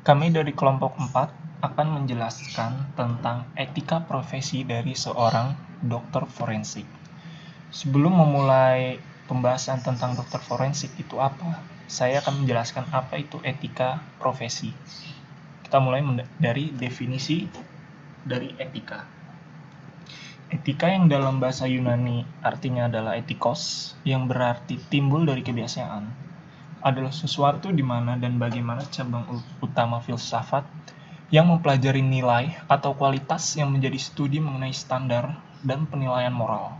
Kami dari kelompok 4 akan menjelaskan tentang etika profesi dari seorang dokter forensik. Sebelum memulai pembahasan tentang dokter forensik itu apa, saya akan menjelaskan apa itu etika profesi. Kita mulai dari definisi dari etika. Etika yang dalam bahasa Yunani artinya adalah etikos, yang berarti timbul dari kebiasaan, adalah sesuatu di mana dan bagaimana cabang utama filsafat yang mempelajari nilai atau kualitas yang menjadi studi mengenai standar dan penilaian moral.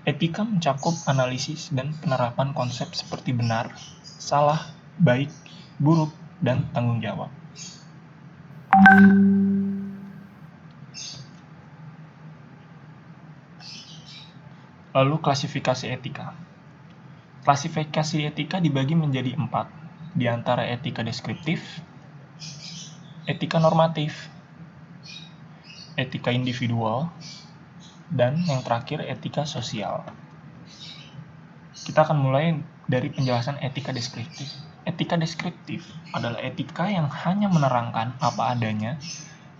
Etika mencakup analisis dan penerapan konsep seperti benar, salah, baik, buruk, dan tanggung jawab. Lalu klasifikasi etika. Klasifikasi etika dibagi menjadi 4, di antara etika deskriptif, etika normatif, etika individual, dan yang terakhir etika sosial. Kita akan mulai dari penjelasan etika deskriptif. Etika deskriptif adalah etika yang hanya menerangkan apa adanya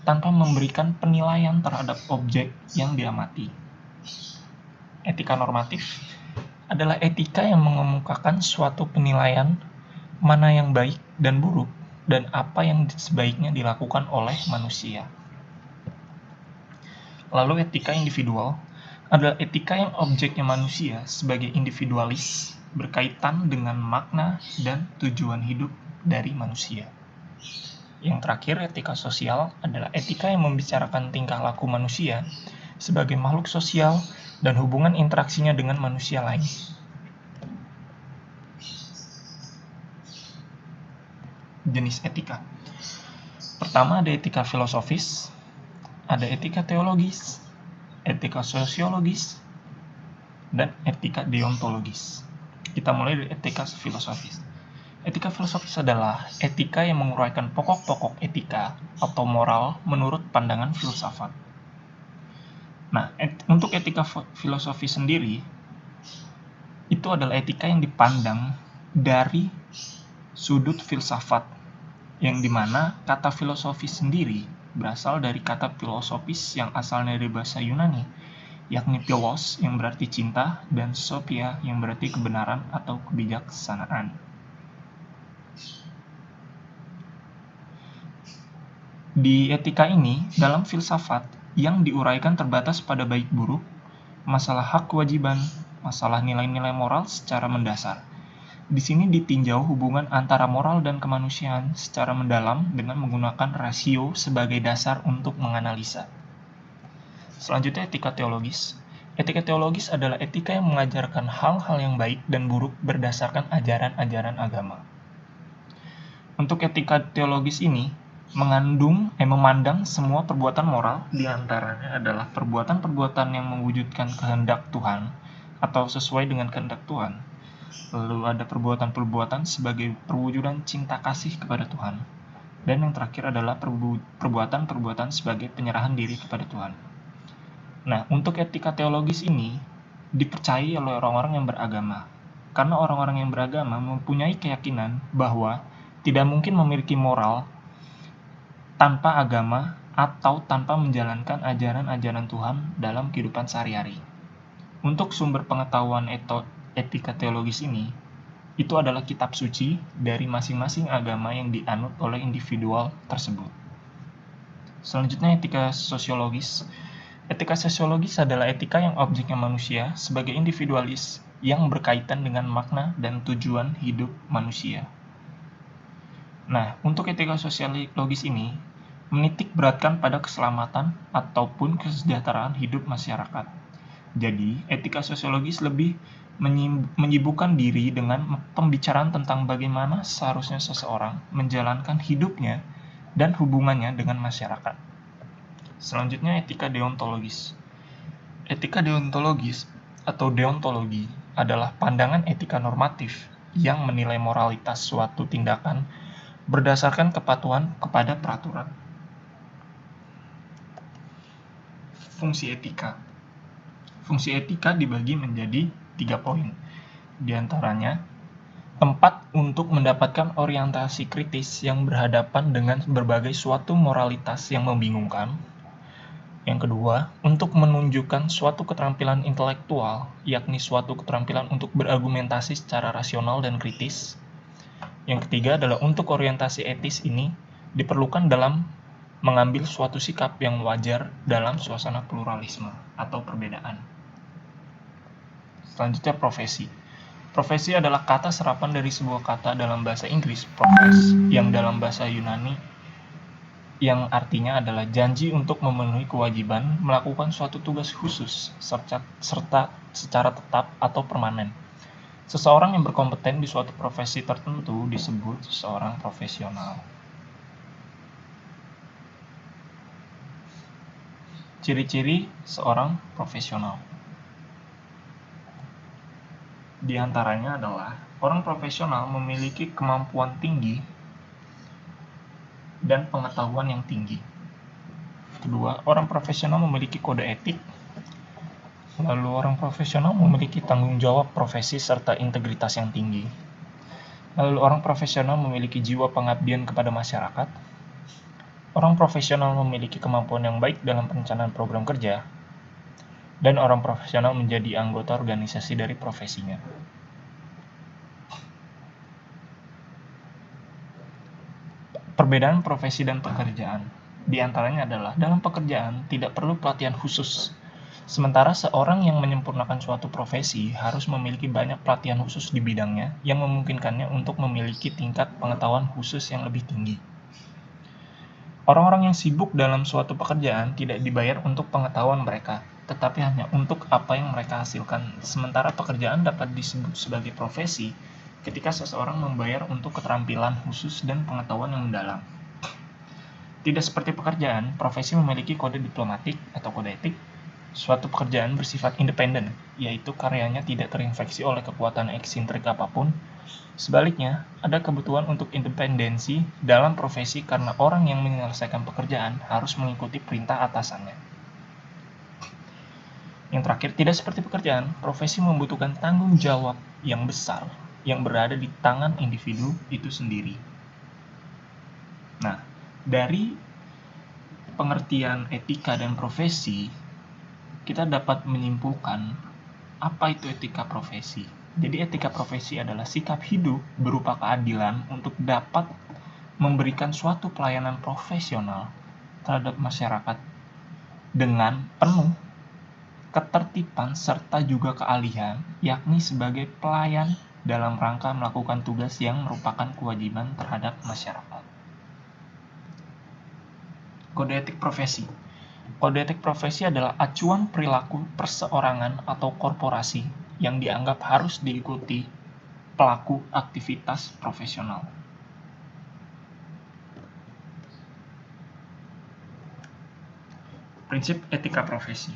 tanpa memberikan penilaian terhadap objek yang diamati. Etika normatif adalah etika yang mengemukakan suatu penilaian mana yang baik dan buruk dan apa yang sebaiknya dilakukan oleh manusia. Lalu etika individual adalah etika yang objeknya manusia sebagai individualis berkaitan dengan makna dan tujuan hidup dari manusia. Yang terakhir, etika sosial adalah etika yang membicarakan tingkah laku manusia sebagai makhluk sosial dan hubungan interaksinya dengan manusia lain. Jenis etika. Pertama ada etika filosofis, ada etika teologis, etika sosiologis, dan etika deontologis. Kita mulai dari etika filosofis. Etika filosofis adalah etika yang menguraikan pokok-pokok etika atau moral menurut pandangan filsafat. Nah, untuk etika filosofi sendiri, itu adalah etika yang dipandang dari sudut filsafat, yang dimana kata filosofi sendiri berasal dari kata filosofis yang asalnya dari bahasa Yunani, yakni philos yang berarti cinta dan sophia yang berarti kebenaran atau kebijaksanaan. Di etika ini, dalam filsafat yang diuraikan terbatas pada baik buruk, masalah hak kewajiban, masalah nilai-nilai moral secara mendasar. Di sini ditinjau hubungan antara moral dan kemanusiaan secara mendalam dengan menggunakan rasio sebagai dasar untuk menganalisa. Selanjutnya etika teologis. Etika teologis adalah etika yang mengajarkan hal-hal yang baik dan buruk berdasarkan ajaran-ajaran agama. Untuk etika teologis ini memandang semua perbuatan moral, diantaranya adalah perbuatan-perbuatan yang mewujudkan kehendak Tuhan atau sesuai dengan kehendak Tuhan. Lalu ada perbuatan-perbuatan sebagai perwujudan cinta kasih kepada Tuhan. Dan yang terakhir adalah perbuatan-perbuatan sebagai penyerahan diri kepada Tuhan. Nah, untuk etika teologis ini dipercayai oleh orang-orang yang beragama. Karena orang-orang yang beragama mempunyai keyakinan bahwa tidak mungkin memiliki moral tanpa agama atau tanpa menjalankan ajaran-ajaran Tuhan dalam kehidupan sehari-hari. Untuk sumber pengetahuan etika teologis ini, itu adalah kitab suci dari masing-masing agama yang dianut oleh individual tersebut. Selanjutnya etika sosiologis. Etika sosiologis adalah etika yang objeknya manusia sebagai individualis yang berkaitan dengan makna dan tujuan hidup manusia. Nah, untuk etika sosiologis ini menitik beratkan pada keselamatan ataupun kesejahteraan hidup masyarakat. Jadi, etika sosiologis lebih menyibukkan diri dengan pembicaraan tentang bagaimana seharusnya seseorang menjalankan hidupnya dan hubungannya dengan masyarakat. Selanjutnya etika deontologis. Etika deontologis atau deontologi adalah pandangan etika normatif yang menilai moralitas suatu tindakan berdasarkan kepatuhan kepada peraturan. Fungsi etika. Fungsi etika dibagi menjadi 3 poin. Di antaranya, tempat untuk mendapatkan orientasi kritis yang berhadapan dengan berbagai suatu moralitas yang membingungkan. Yang kedua, untuk menunjukkan suatu keterampilan intelektual, yakni suatu keterampilan untuk berargumentasi secara rasional dan kritis. Yang ketiga adalah untuk orientasi etis ini diperlukan dalam mengambil suatu sikap yang wajar dalam suasana pluralisme atau perbedaan. Selanjutnya, profesi. Profesi adalah kata serapan dari sebuah kata dalam bahasa Inggris, profes, yang dalam bahasa Yunani yang artinya adalah janji untuk memenuhi kewajiban melakukan suatu tugas khusus serta secara tetap atau permanen. Seseorang yang berkompeten di suatu profesi tertentu disebut seorang profesional. Ciri-ciri seorang profesional. Di antaranya adalah orang profesional memiliki kemampuan tinggi dan pengetahuan yang tinggi. Kedua, orang profesional memiliki kode etik. Lalu orang profesional memiliki tanggung jawab profesi serta integritas yang tinggi. Lalu orang profesional memiliki jiwa pengabdian kepada masyarakat. Orang profesional memiliki kemampuan yang baik dalam perencanaan program kerja. Dan orang profesional menjadi anggota organisasi dari profesinya. Perbedaan profesi dan pekerjaan. Di antaranya adalah dalam pekerjaan tidak perlu pelatihan khusus. Sementara seorang yang menyempurnakan suatu profesi harus memiliki banyak pelatihan khusus di bidangnya yang memungkinkannya untuk memiliki tingkat pengetahuan khusus yang lebih tinggi. Orang-orang yang sibuk dalam suatu pekerjaan tidak dibayar untuk pengetahuan mereka, tetapi hanya untuk apa yang mereka hasilkan. Sementara pekerjaan dapat disebut sebagai profesi ketika seseorang membayar untuk keterampilan khusus dan pengetahuan yang mendalam. Tidak seperti pekerjaan, profesi memiliki kode diplomatik atau kode etik. Suatu pekerjaan bersifat independen, yaitu karyanya tidak terinfeksi oleh kekuatan eksintrik apapun. Sebaliknya, ada kebutuhan untuk independensi dalam profesi karena orang yang menyelesaikan pekerjaan harus mengikuti perintah atasannya. Yang terakhir, tidak seperti pekerjaan, profesi membutuhkan tanggung jawab yang besar yang berada di tangan individu itu sendiri. Nah, dari pengertian etika dan profesi, kita dapat menyimpulkan apa itu etika profesi. Jadi etika profesi adalah sikap hidup berupa keadilan untuk dapat memberikan suatu pelayanan profesional terhadap masyarakat dengan penuh ketertiban serta juga keahlian, yakni sebagai pelayan dalam rangka melakukan tugas yang merupakan kewajiban terhadap masyarakat. Kode etik profesi. Kode etik profesi adalah acuan perilaku perseorangan atau korporasi yang dianggap harus diikuti pelaku aktivitas profesional. Prinsip etika profesi.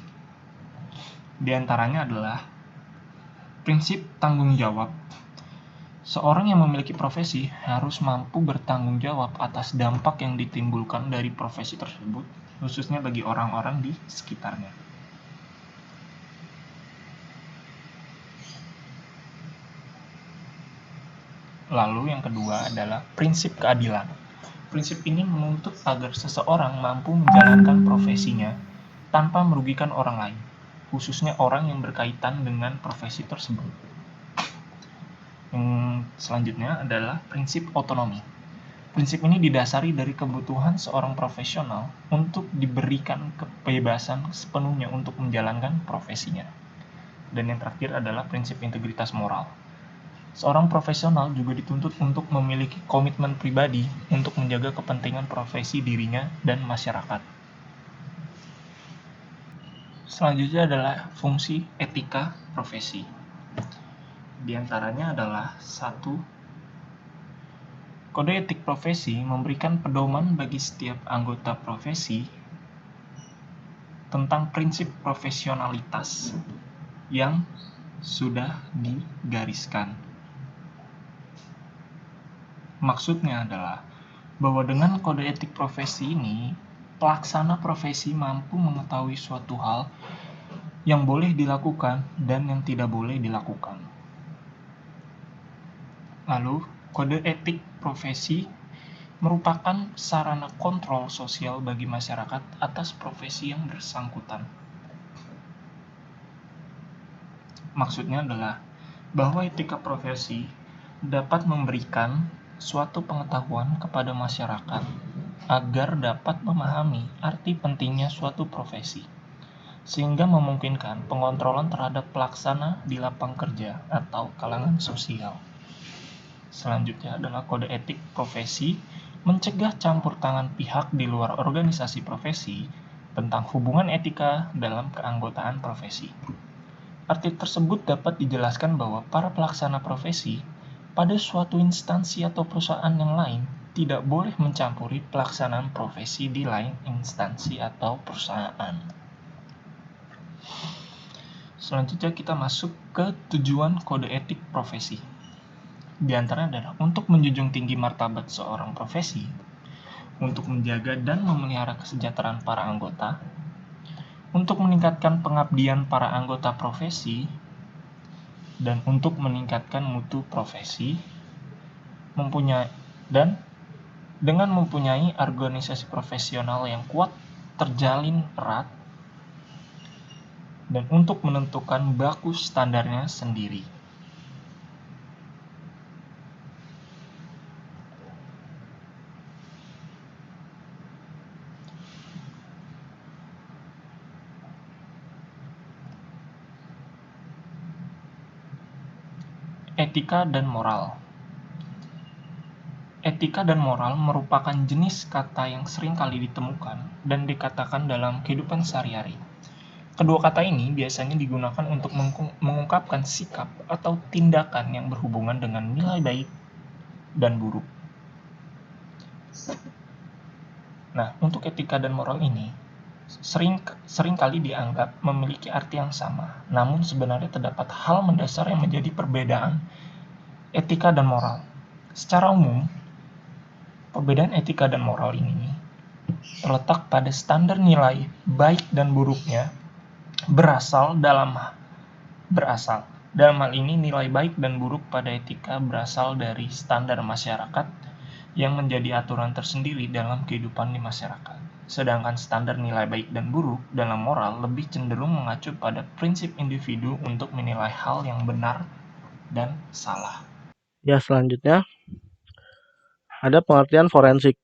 Di antaranya adalah prinsip tanggung jawab. Seorang yang memiliki profesi harus mampu bertanggung jawab atas dampak yang ditimbulkan dari profesi tersebut, khususnya bagi orang-orang di sekitarnya. Lalu yang kedua adalah prinsip keadilan. Prinsip ini menuntut agar seseorang mampu menjalankan profesinya tanpa merugikan orang lain, khususnya orang yang berkaitan dengan profesi tersebut. Yang selanjutnya adalah prinsip otonomi. Prinsip ini didasari dari kebutuhan seorang profesional untuk diberikan kebebasan sepenuhnya untuk menjalankan profesinya. Dan yang terakhir adalah prinsip integritas moral. Seorang profesional juga dituntut untuk memiliki komitmen pribadi untuk menjaga kepentingan profesi dirinya dan masyarakat. Selanjutnya adalah fungsi etika profesi. Di antaranya adalah 1. Kode etik profesi memberikan pedoman bagi setiap anggota profesi tentang prinsip profesionalitas yang sudah digariskan. Maksudnya adalah bahwa dengan kode etik profesi ini, pelaksana profesi mampu mengetahui suatu hal yang boleh dilakukan dan yang tidak boleh dilakukan. Lalu, kode etik profesi merupakan sarana kontrol sosial bagi masyarakat atas profesi yang bersangkutan. Maksudnya adalah bahwa etika profesi dapat memberikan suatu pengetahuan kepada masyarakat agar dapat memahami arti pentingnya suatu profesi, sehingga memungkinkan pengontrolan terhadap pelaksana di lapang kerja atau kalangan sosial. Selanjutnya adalah kode etik profesi mencegah campur tangan pihak di luar organisasi profesi tentang hubungan etika dalam keanggotaan profesi. Arti tersebut dapat dijelaskan bahwa para pelaksana profesi pada suatu instansi atau perusahaan yang lain tidak boleh mencampuri pelaksanaan profesi di lain instansi atau perusahaan. Selanjutnya kita masuk ke tujuan kode etik profesi. Di antaranya adalah untuk menjunjung tinggi martabat seorang profesi, untuk menjaga dan memelihara kesejahteraan para anggota, untuk meningkatkan pengabdian para anggota profesi, dan untuk meningkatkan mutu profesi, dengan mempunyai organisasi profesional yang kuat, terjalin erat, dan untuk menentukan baku standarnya sendiri. Etika dan moral. Etika dan moral merupakan jenis kata yang sering kali ditemukan dan dikatakan dalam kehidupan sehari-hari. Kedua kata ini biasanya digunakan untuk mengungkapkan sikap atau tindakan yang berhubungan dengan nilai baik dan buruk. Nah, untuk etika dan moral ini sering kali dianggap memiliki arti yang sama, namun sebenarnya terdapat hal mendasar yang menjadi perbedaan etika dan moral. Secara umum, perbedaan etika dan moral ini terletak pada standar nilai baik dan buruknya berasal. Dalam hal ini, nilai baik dan buruk pada etika berasal dari standar masyarakat yang menjadi aturan tersendiri dalam kehidupan di masyarakat. Sedangkan standar nilai baik dan buruk dalam moral lebih cenderung mengacu pada prinsip individu untuk menilai hal yang benar dan salah. Ya, selanjutnya ada pengertian forensik.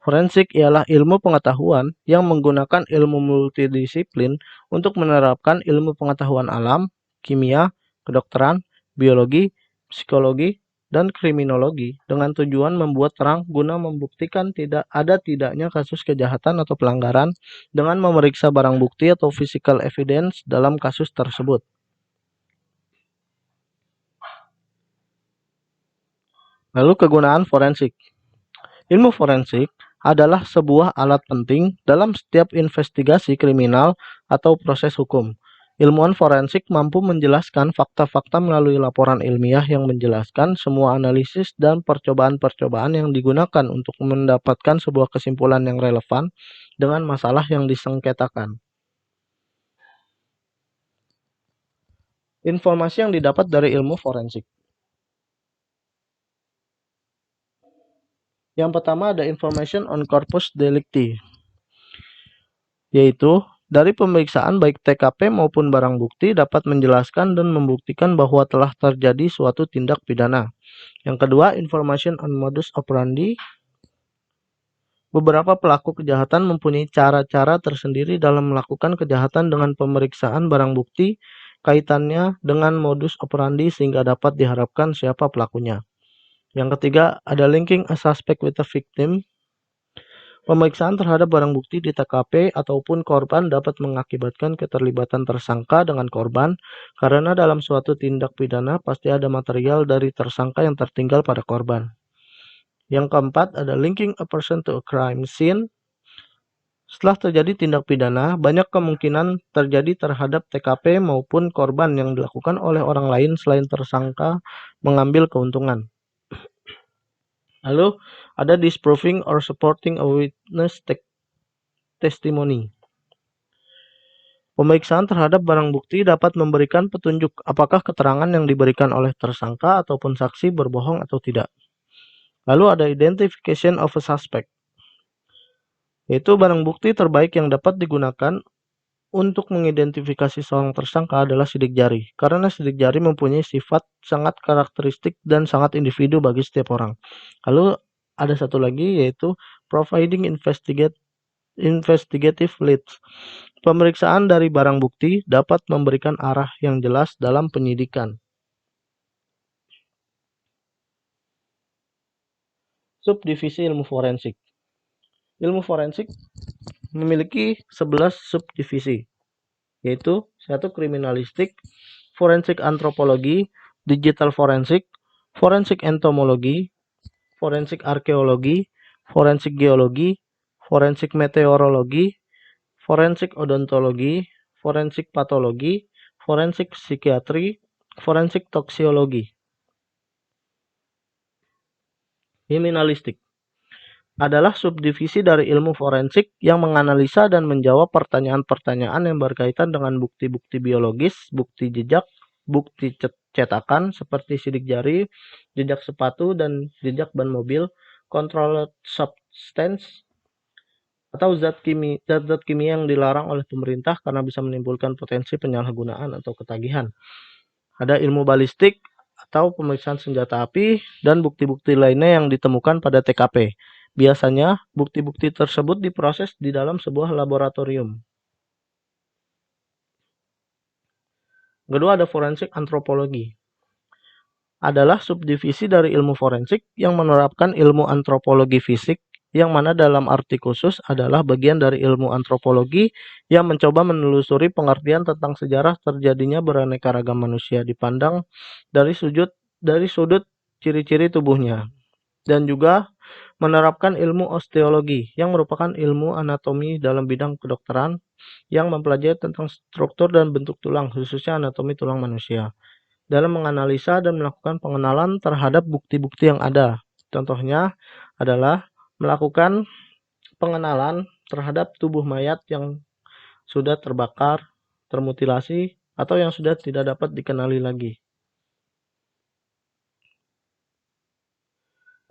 Forensik ialah ilmu pengetahuan yang menggunakan ilmu multidisiplin untuk menerapkan ilmu pengetahuan alam, kimia, kedokteran, biologi, psikologi, dan kriminologi dengan tujuan membuat terang guna membuktikan tidaknya kasus kejahatan atau pelanggaran dengan memeriksa barang bukti atau physical evidence dalam kasus tersebut. Lalu kegunaan forensik. Ilmu forensik adalah sebuah alat penting dalam setiap investigasi kriminal atau proses hukum. Ilmuwan forensik mampu menjelaskan fakta-fakta melalui laporan ilmiah yang menjelaskan semua analisis dan percobaan-percobaan yang digunakan untuk mendapatkan sebuah kesimpulan yang relevan dengan masalah yang disengketakan. Informasi yang didapat dari ilmu forensik. Yang pertama ada information on corpus delicti, yaitu dari pemeriksaan baik TKP maupun barang bukti dapat menjelaskan dan membuktikan bahwa telah terjadi suatu tindak pidana. Yang kedua, information on modus operandi. Beberapa pelaku kejahatan mempunyai cara-cara tersendiri dalam melakukan kejahatan dengan pemeriksaan barang bukti kaitannya dengan modus operandi sehingga dapat diharapkan siapa pelakunya. Yang ketiga, ada linking a suspect with a victim. Pemeriksaan terhadap barang bukti di TKP ataupun korban dapat mengakibatkan keterlibatan tersangka dengan korban karena dalam suatu tindak pidana pasti ada material dari tersangka yang tertinggal pada korban. Yang keempat ada linking a person to a crime scene. Setelah terjadi tindak pidana, banyak kemungkinan terjadi terhadap TKP maupun korban yang dilakukan oleh orang lain selain tersangka mengambil keuntungan. Lalu ada disproving or supporting a witness testimony. Pemeriksaan terhadap barang bukti dapat memberikan petunjuk apakah keterangan yang diberikan oleh tersangka ataupun saksi berbohong atau tidak. Lalu ada identification of a suspect, yaitu barang bukti terbaik yang dapat digunakan untuk mengidentifikasi seorang tersangka adalah sidik jari, karena sidik jari mempunyai sifat sangat karakteristik dan sangat individu bagi setiap orang. Lalu ada satu lagi yaitu providing investigative leads. Pemeriksaan dari barang bukti dapat memberikan arah yang jelas dalam penyidikan. Subdivisi ilmu forensik. Ilmu forensik memiliki 11 subdivisi, yaitu 1. Kriminalistik, forensik antropologi, digital forensik, forensik entomologi, forensik arkeologi, forensik geologi, forensik meteorologi, forensik odontologi, forensik patologi, forensik psikiatri, forensik toksiologi. Kriminalistik adalah subdivisi dari ilmu forensik yang menganalisa dan menjawab pertanyaan-pertanyaan yang berkaitan dengan bukti-bukti biologis, bukti jejak, bukti cetakan seperti sidik jari, jejak sepatu, dan jejak ban mobil, controlled substance, atau zat kimia yang dilarang oleh pemerintah karena bisa menimbulkan potensi penyalahgunaan atau ketagihan. Ada ilmu balistik atau pemeriksaan senjata api dan bukti-bukti lainnya yang ditemukan pada TKP. Biasanya, bukti-bukti tersebut diproses di dalam sebuah laboratorium. Kedua, ada forensik antropologi. Adalah subdivisi dari ilmu forensik yang menerapkan ilmu antropologi fisik, yang mana dalam arti khusus adalah bagian dari ilmu antropologi yang mencoba menelusuri pengertian tentang sejarah terjadinya beraneka ragam manusia dipandang dari sudut ciri-ciri tubuhnya, dan juga menerapkan ilmu osteologi yang merupakan ilmu anatomi dalam bidang kedokteran yang mempelajari tentang struktur dan bentuk tulang, khususnya anatomi tulang manusia, dalam menganalisa dan melakukan pengenalan terhadap bukti-bukti yang ada. Contohnya adalah melakukan pengenalan terhadap tubuh mayat yang sudah terbakar, termutilasi, atau yang sudah tidak dapat dikenali lagi.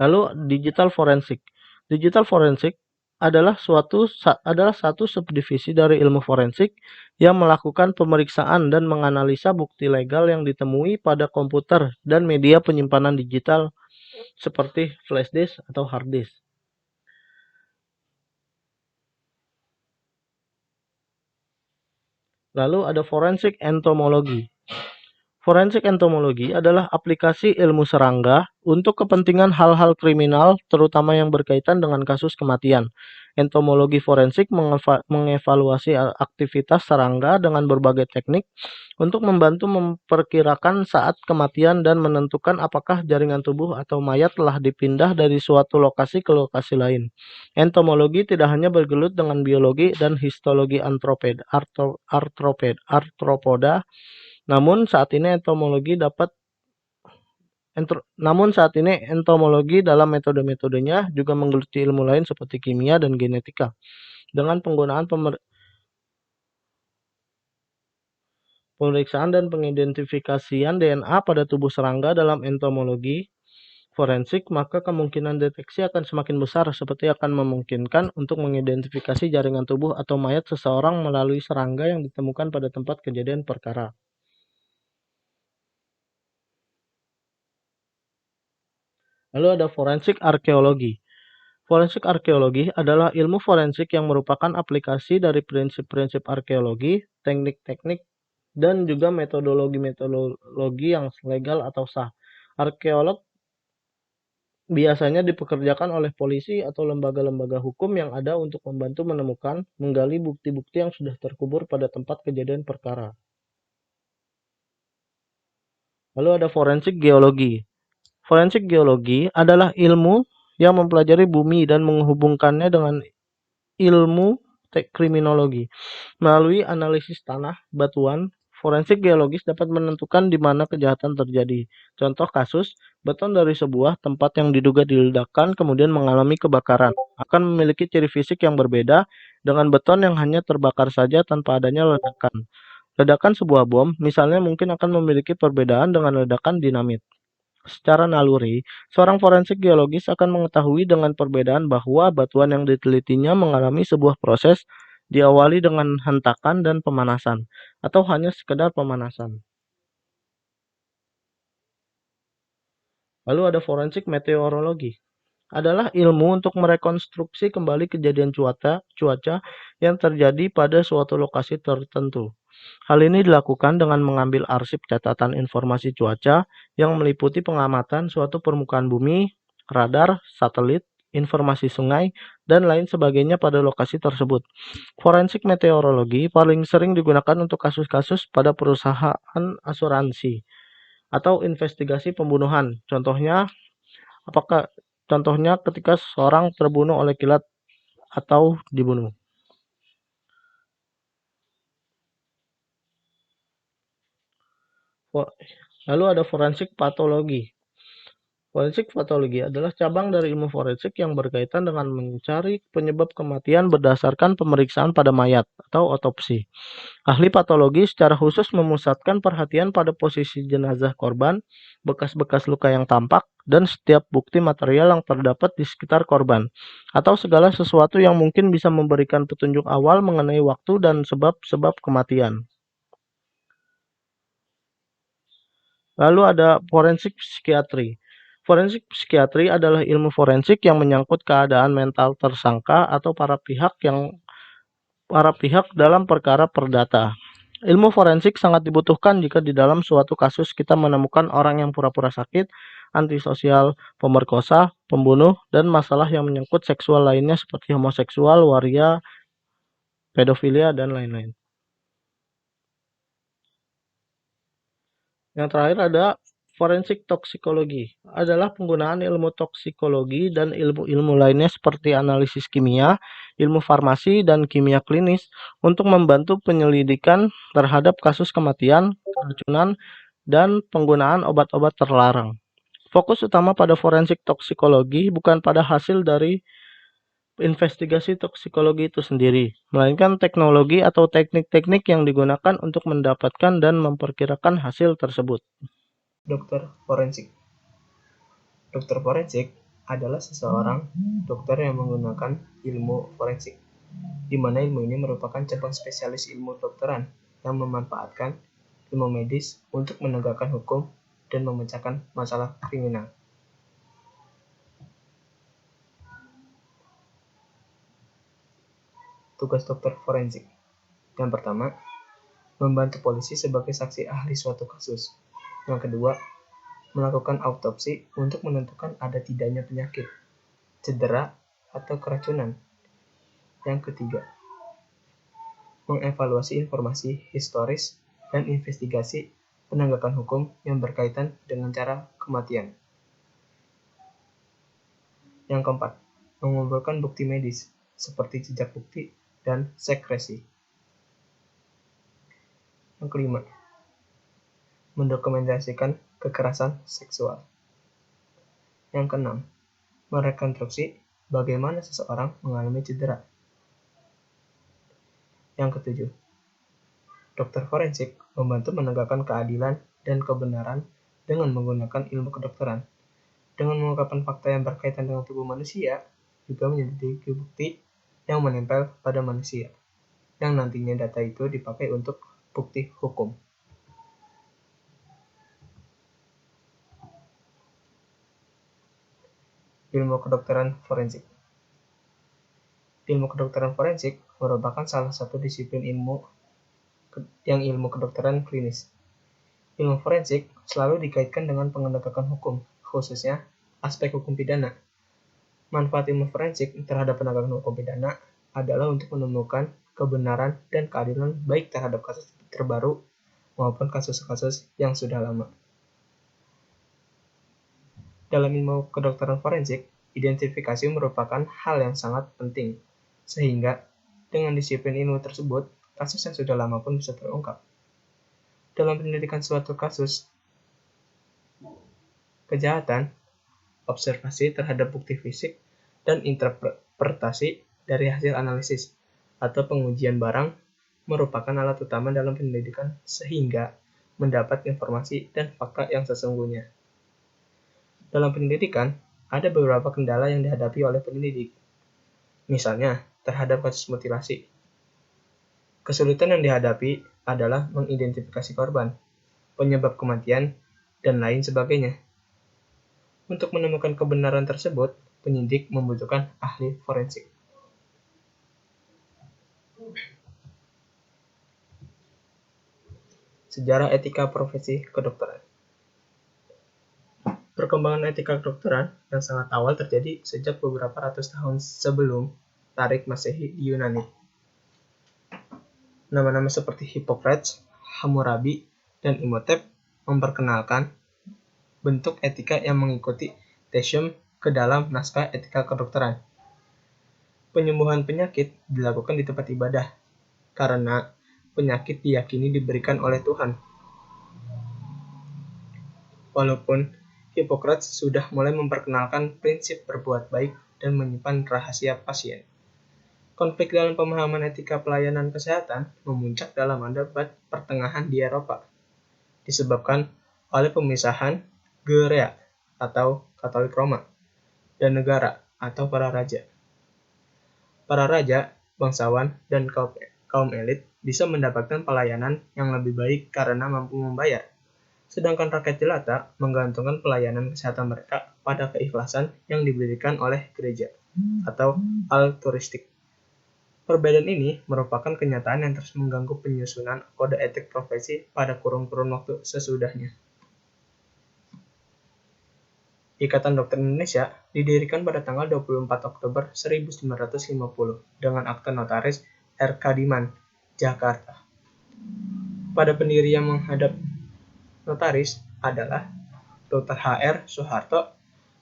Lalu digital forensik. Digital forensik adalah satu subdivisi dari ilmu forensik yang melakukan pemeriksaan dan menganalisa bukti legal yang ditemui pada komputer dan media penyimpanan digital seperti flash disk atau hard disk. Lalu ada forensik entomologi. Forensik entomologi adalah aplikasi ilmu serangga untuk kepentingan hal-hal kriminal, terutama yang berkaitan dengan kasus kematian. Entomologi forensik mengevaluasi aktivitas serangga dengan berbagai teknik untuk membantu memperkirakan saat kematian dan menentukan apakah jaringan tubuh atau mayat telah dipindah dari suatu lokasi ke lokasi lain. Entomologi tidak hanya bergelut dengan biologi dan histologi arthropoda, namun saat ini entomologi dalam metode-metodenya juga menggeluti ilmu lain seperti kimia dan genetika. Dengan penggunaan pemeriksaan dan pengidentifikasian DNA pada tubuh serangga dalam entomologi forensik, maka kemungkinan deteksi akan semakin besar, seperti akan memungkinkan untuk mengidentifikasi jaringan tubuh atau mayat seseorang melalui serangga yang ditemukan pada tempat kejadian perkara. Lalu ada forensik arkeologi. Forensik arkeologi adalah ilmu forensik yang merupakan aplikasi dari prinsip-prinsip arkeologi, teknik-teknik, dan juga metodologi-metodologi yang legal atau sah. Arkeolog biasanya dipekerjakan oleh polisi atau lembaga-lembaga hukum yang ada untuk membantu menemukan, menggali bukti-bukti yang sudah terkubur pada tempat kejadian perkara. Lalu ada forensik geologi. Forensik geologi adalah ilmu yang mempelajari bumi dan menghubungkannya dengan ilmu kriminologi melalui analisis tanah, batuan, Forensik geologis dapat menentukan di mana kejahatan terjadi. Contoh kasus, beton dari sebuah tempat yang diduga diledakkan kemudian mengalami kebakaran akan memiliki ciri fisik yang berbeda dengan beton yang hanya terbakar saja tanpa adanya ledakan. Ledakan sebuah bom, misalnya, mungkin akan memiliki perbedaan dengan ledakan dinamit. Secara naluri, seorang forensik geologis akan mengetahui dengan perbedaan bahwa batuan yang ditelitinya mengalami sebuah proses diawali dengan hentakan dan pemanasan, atau hanya sekedar pemanasan. Lalu ada forensik meteorologi, adalah ilmu untuk merekonstruksi kembali kejadian cuaca yang terjadi pada suatu lokasi tertentu. Hal ini dilakukan dengan mengambil arsip catatan informasi cuaca yang meliputi pengamatan suatu permukaan bumi, radar, satelit, informasi sungai, dan lain sebagainya pada lokasi tersebut. Forensik meteorologi paling sering digunakan untuk kasus-kasus pada perusahaan asuransi atau investigasi pembunuhan. Apakah contohnya ketika seseorang terbunuh oleh kilat atau dibunuh. Lalu ada forensik patologi. Forensik patologi adalah cabang dari ilmu forensik yang berkaitan dengan mencari penyebab kematian berdasarkan pemeriksaan pada mayat atau otopsi. Ahli patologi secara khusus memusatkan perhatian pada posisi jenazah korban, bekas-bekas luka yang tampak, dan setiap bukti material yang terdapat di sekitar korban, atau segala sesuatu yang mungkin bisa memberikan petunjuk awal mengenai waktu dan sebab-sebab kematian. Lalu ada forensik psikiatri. Forensik psikiatri adalah ilmu forensik yang menyangkut keadaan mental tersangka atau para pihak dalam perkara perdata. Ilmu forensik sangat dibutuhkan jika di dalam suatu kasus kita menemukan orang yang pura-pura sakit, antisosial, pemerkosa, pembunuh, dan masalah yang menyangkut seksual lainnya seperti homoseksual, waria, pedofilia, dan lain-lain. Yang terakhir ada forensik toksikologi, adalah penggunaan ilmu toksikologi dan ilmu-ilmu lainnya seperti analisis kimia, ilmu farmasi, dan kimia klinis untuk membantu penyelidikan terhadap kasus kematian, keracunan, dan penggunaan obat-obat terlarang. Fokus utama pada forensik toksikologi bukan pada hasil dari investigasi toksikologi itu sendiri, melainkan teknologi atau teknik-teknik yang digunakan untuk mendapatkan dan memperkirakan hasil tersebut. Dokter forensik. Dokter forensik adalah seseorang dokter yang menggunakan ilmu forensik, di mana ilmu ini merupakan cabang spesialis ilmu kedokteran yang memanfaatkan ilmu medis untuk menegakkan hukum dan memecahkan masalah kriminal. Tugas dokter forensik. Yang pertama, membantu polisi sebagai saksi ahli suatu kasus. Yang kedua, melakukan autopsi untuk menentukan ada tidaknya penyakit, cedera, atau keracunan. Yang ketiga, mengevaluasi informasi historis dan investigasi penegakan hukum yang berkaitan dengan cara kematian. Yang keempat, mengumpulkan bukti medis seperti jejak bukti dan sekresi. Yang kelima, mendokumentasikan kekerasan seksual. Yang keenam, merekonstruksi bagaimana seseorang mengalami cedera. Yang ketujuh, dokter forensik membantu menegakkan keadilan dan kebenaran dengan menggunakan ilmu kedokteran. Dengan mengungkapkan fakta yang berkaitan dengan tubuh manusia, juga menyelidiki bukti yang menempel pada manusia, yang nantinya data itu dipakai untuk bukti hukum. Ilmu kedokteran forensik. Ilmu kedokteran forensik merupakan salah satu disiplin ilmu kedokteran klinis. Ilmu forensik selalu dikaitkan dengan penegakan hukum, khususnya aspek hukum pidana. Manfaat ilmu forensik terhadap penegakan hukum pidana adalah untuk menemukan kebenaran dan keadilan baik terhadap kasus terbaru maupun kasus-kasus yang sudah lama. Dalam ilmu kedokteran forensik, identifikasi merupakan hal yang sangat penting, sehingga dengan disiplin ilmu tersebut, kasus yang sudah lama pun bisa terungkap. Dalam penyelidikan suatu kasus kejahatan, observasi terhadap bukti fisik dan interpretasi dari hasil analisis atau pengujian barang merupakan alat utama dalam penyelidikan sehingga mendapat informasi dan fakta yang sesungguhnya. Dalam penyelidikan, ada beberapa kendala yang dihadapi oleh penyelidik. Misalnya, terhadap kasus mutilasi. Kesulitan yang dihadapi adalah mengidentifikasi korban, penyebab kematian, dan lain sebagainya. Untuk menemukan kebenaran tersebut, penyidik membutuhkan ahli forensik. Sejarah etika profesi kedokteran. Perkembangan etika kedokteran yang sangat awal terjadi sejak beberapa ratus tahun sebelum Tarik Masehi di Yunani. Nama-nama seperti Hippocrates, Hammurabi, dan Imhotep memperkenalkan bentuk etika yang mengikuti Theseum ke dalam naskah etika kedokteran. Penyembuhan penyakit dilakukan di tempat ibadah, karena penyakit diyakini diberikan oleh Tuhan. Walaupun Hippocrates sudah mulai memperkenalkan prinsip berbuat baik dan menyimpan rahasia pasien. Konflik dalam pemahaman etika pelayanan kesehatan memuncak dalam abad pertengahan di Eropa, disebabkan oleh pemisahan Gerea atau Katolik Roma dan negara atau para raja. Para raja, bangsawan, dan kaum elit bisa mendapatkan pelayanan yang lebih baik karena mampu membayar. Sedangkan rakyat jelata menggantungkan pelayanan kesehatan mereka pada keikhlasan yang diberikan oleh gereja atau altruistik. Perbedaan ini merupakan kenyataan yang terus mengganggu penyusunan kode etik profesi pada kurun-kurun waktu sesudahnya. Ikatan Dokter Indonesia didirikan pada tanggal 24 Oktober 1950 dengan akta notaris R. Kadiman, Jakarta. Pada pendiri yang menghadap notaris adalah Dr. H.R. Soeharto,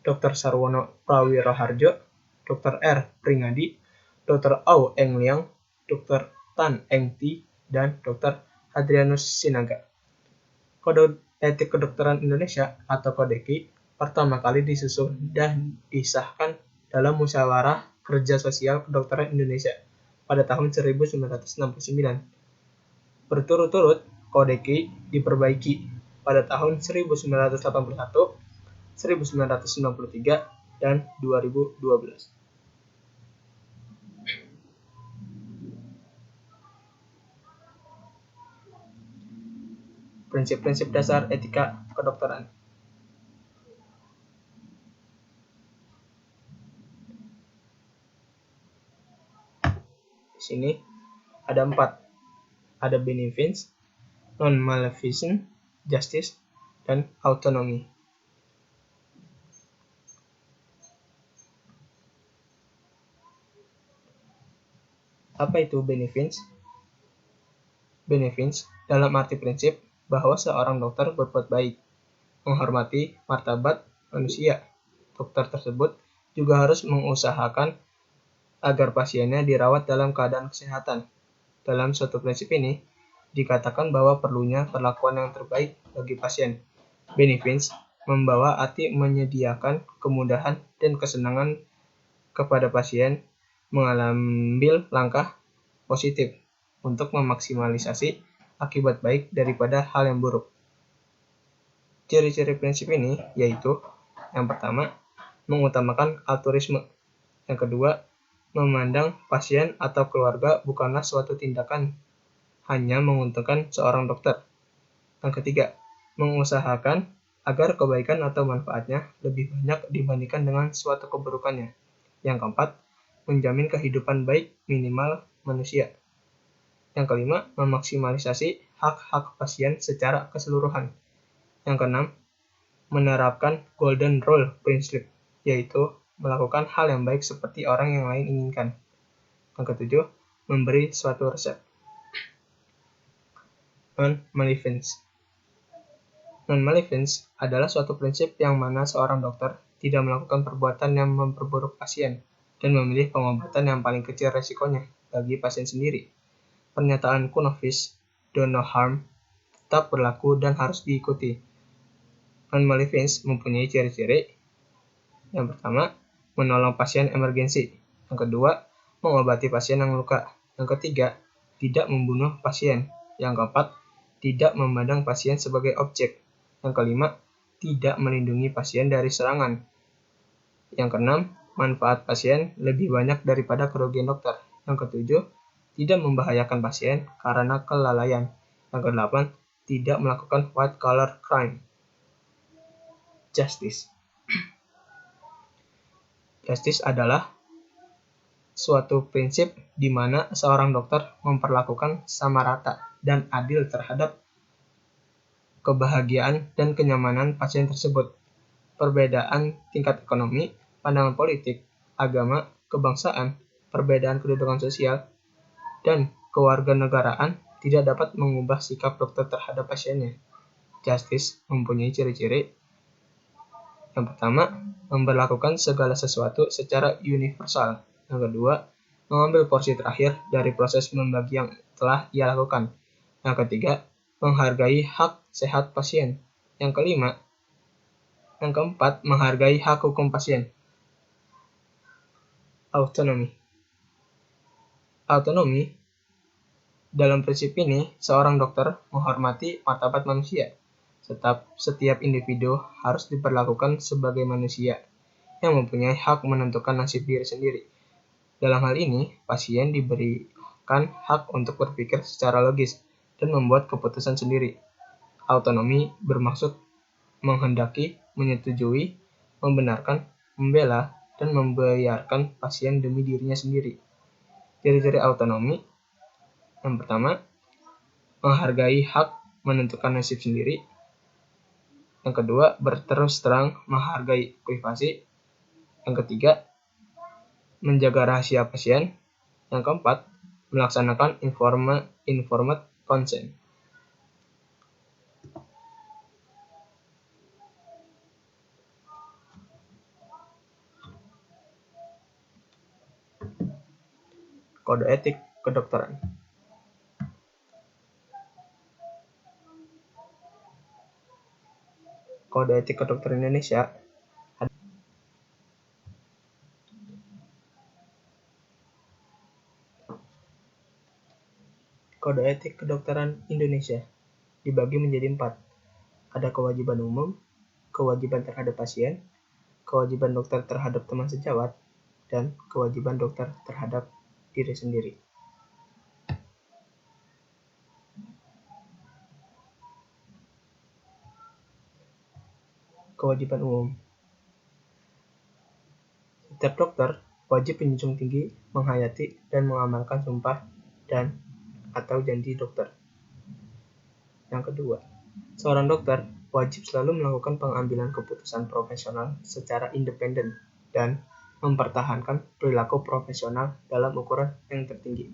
Dr. Sarwono Prawiroharjo, Dr. R. Pringadi, Dr. Au Eng Liang, Dr. Tan Eng Ti, dan Dr. Hadrianus Sinaga. Kode Etik Kedokteran Indonesia atau Kodeki pertama kali disusun dan disahkan dalam Musyawarah Kerja Sosial Kedokteran Indonesia pada tahun 1969. Berturut-turut, Kodeki diperbaiki pada tahun 1981, 1993, dan 2012. Prinsip-prinsip dasar etika kedokteran. Di sini ada 4. Ada beneficence, non-maleficence, justice, dan autonomy. Apa itu beneficence? Beneficence dalam arti prinsip bahwa seorang dokter berbuat baik, menghormati martabat manusia. Dokter tersebut juga harus mengusahakan agar pasiennya dirawat dalam keadaan kesehatan. Dalam suatu prinsip ini, dikatakan bahwa perlunya perlakuan yang terbaik bagi pasien. Beneficence membawa arti menyediakan kemudahan dan kesenangan kepada pasien mengambil langkah positif untuk memaksimalisasi akibat baik daripada hal yang buruk. Ciri-ciri prinsip ini yaitu: yang pertama, mengutamakan altruisme. Yang kedua, memandang pasien atau keluarga bukanlah suatu tindakan hanya menguntungkan seorang dokter. Yang ketiga, mengusahakan agar kebaikan atau manfaatnya lebih banyak dibandingkan dengan suatu keburukannya. Yang keempat, menjamin kehidupan baik minimal manusia. Yang kelima, memaksimalisasi hak-hak pasien secara keseluruhan. Yang keenam, menerapkan Golden Rule Principle, yaitu melakukan hal yang baik seperti orang yang lain inginkan. Yang ketujuh, memberi suatu resep. Non-maleficence. Non-maleficence adalah suatu prinsip yang mana seorang dokter tidak melakukan perbuatan yang memperburuk pasien dan memilih pengobatan yang paling kecil resikonya bagi pasien sendiri. Pernyataan Kunovic, do no harm, tetap berlaku dan harus diikuti. Non-malevolence mempunyai ciri-ciri. Yang pertama, menolong pasien emergensi. Yang kedua, mengobati pasien yang luka. Yang ketiga, tidak membunuh pasien. Yang keempat, tidak memandang pasien sebagai objek. Yang kelima, tidak melindungi pasien dari serangan. Yang keenam, manfaat pasien lebih banyak daripada kerugian dokter. Yang ketujuh, tidak membahayakan pasien karena kelalaian. Yang kedelapan, tidak melakukan white collar crime. Justice. Justice adalah suatu prinsip di mana seorang dokter memperlakukan sama rata dan adil terhadap kebahagiaan dan kenyamanan pasien tersebut. Perbedaan tingkat ekonomi, pandangan politik, agama, kebangsaan, perbedaan kedudukan sosial, dan kewarganegaraan tidak dapat mengubah sikap dokter terhadap pasiennya. Justice mempunyai ciri-ciri. Yang pertama, memberlakukan segala sesuatu secara universal. Yang kedua, mengambil porsi terakhir dari proses membagi yang telah ia lakukan. Yang ketiga, menghargai hak sehat pasien. Yang keempat, menghargai hak hukum pasien. Autonomi. Dalam prinsip ini, seorang dokter menghormati martabat manusia. Setiap individu harus diperlakukan sebagai manusia yang mempunyai hak menentukan nasib diri sendiri. Dalam hal ini, pasien diberikan hak untuk berpikir secara logis dan membuat keputusan sendiri. Autonomi bermaksud menghendaki, menyetujui, membenarkan, membela, dan membiarkan pasien demi dirinya sendiri. Ciri-ciri autonomi. Yang pertama, menghargai hak menentukan nasib sendiri. Yang kedua, berterus terang menghargai privasi. Yang ketiga, menjaga rahasia pasien. Yang keempat, melaksanakan informed consent. Kode etik kedokteran. Kode etik kedokteran Indonesia Kode etik kedokteran Indonesia dibagi menjadi 4. Ada kewajiban umum, kewajiban terhadap pasien, kewajiban dokter terhadap teman sejawat, dan kewajiban dokter terhadap diri sendiri. Kewajiban umum. Setiap dokter wajib menjunjung tinggi, menghayati, dan mengamalkan sumpah dan atau janji dokter. Yang kedua, seorang dokter wajib selalu melakukan pengambilan keputusan profesional secara independen dan mempertahankan perilaku profesional dalam ukuran yang tertinggi.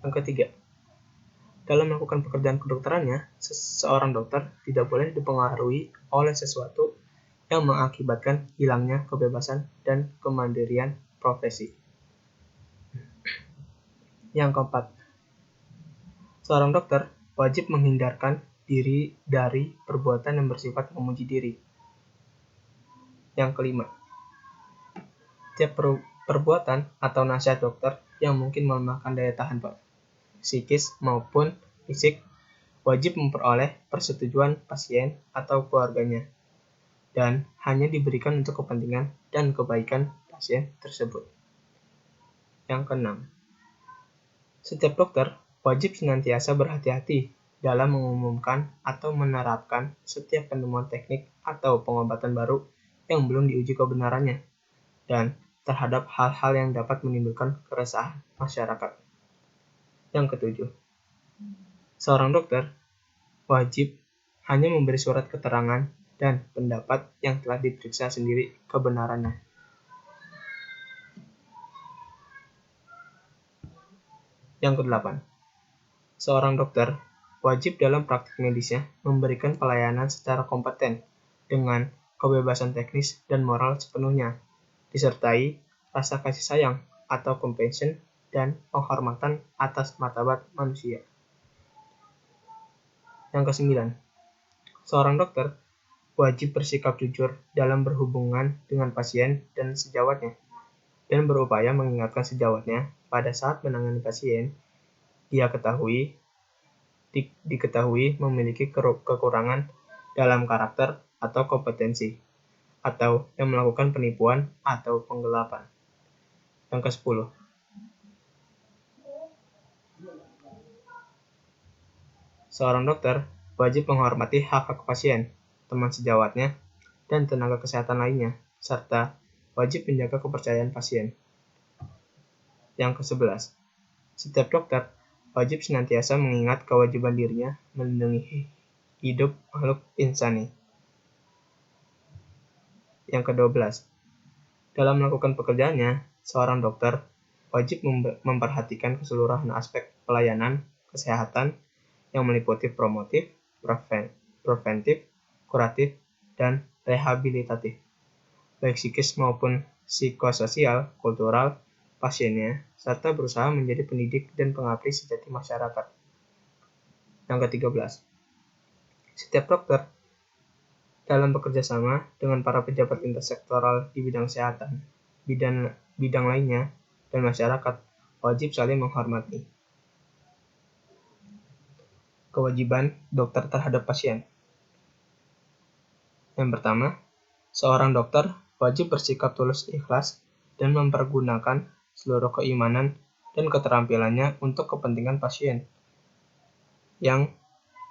Yang ketiga, dalam melakukan pekerjaan kedokterannya, seorang dokter tidak boleh dipengaruhi oleh sesuatu yang mengakibatkan hilangnya kebebasan dan kemandirian profesi. Yang keempat, seorang dokter wajib menghindarkan diri dari perbuatan yang bersifat memuji diri. Yang kelima, setiap perbuatan atau nasihat dokter yang mungkin melemahkan daya tahan psikis maupun fisik wajib memperoleh persetujuan pasien atau keluarganya dan hanya diberikan untuk kepentingan dan kebaikan pasien tersebut. Yang keenam, setiap dokter wajib senantiasa berhati-hati dalam mengumumkan atau menerapkan setiap penemuan teknik atau pengobatan baru yang belum diuji kebenarannya dan terhadap hal-hal yang dapat menimbulkan keresahan masyarakat. Yang ketujuh, seorang dokter wajib hanya memberi surat keterangan dan pendapat yang telah diperiksa sendiri kebenarannya. Yang kedelapan, seorang dokter wajib dalam praktik medisnya memberikan pelayanan secara kompeten dengan kebebasan teknis dan moral sepenuhnya, disertai rasa kasih sayang atau compassion dan penghormatan atas martabat manusia. Yang kesembilan, seorang dokter wajib bersikap jujur dalam berhubungan dengan pasien dan sejawatnya, dan berupaya mengingatkan sejawatnya pada saat menangani pasien dia diketahui memiliki kekurangan dalam karakter atau kompetensi, atau yang melakukan penipuan atau penggelapan. Yang ke-10, seorang dokter wajib menghormati hak-hak pasien, teman sejawatnya, dan tenaga kesehatan lainnya, serta wajib menjaga kepercayaan pasien. Yang ke-11, setiap dokter wajib senantiasa mengingat kewajiban dirinya melindungi hidup makhluk insani. Yang ke-12, dalam melakukan pekerjaannya, seorang dokter wajib memperhatikan keseluruhan aspek pelayanan kesehatan yang meliputi promotif, preventif, kuratif, dan rehabilitatif, baik psikis maupun psikososial, kultural, pasiennya, serta berusaha menjadi pendidik dan pengabdi sejati masyarakat. Yang ke-13, setiap dokter dalam bekerja sama dengan para pejabat lintas sektoral di bidang kesehatan, bidang lainnya, dan masyarakat wajib saling menghormati. Kewajiban dokter terhadap pasien. Yang pertama, seorang dokter wajib bersikap tulus ikhlas dan mempergunakan seluruh keimanan dan keterampilannya untuk kepentingan pasien, yang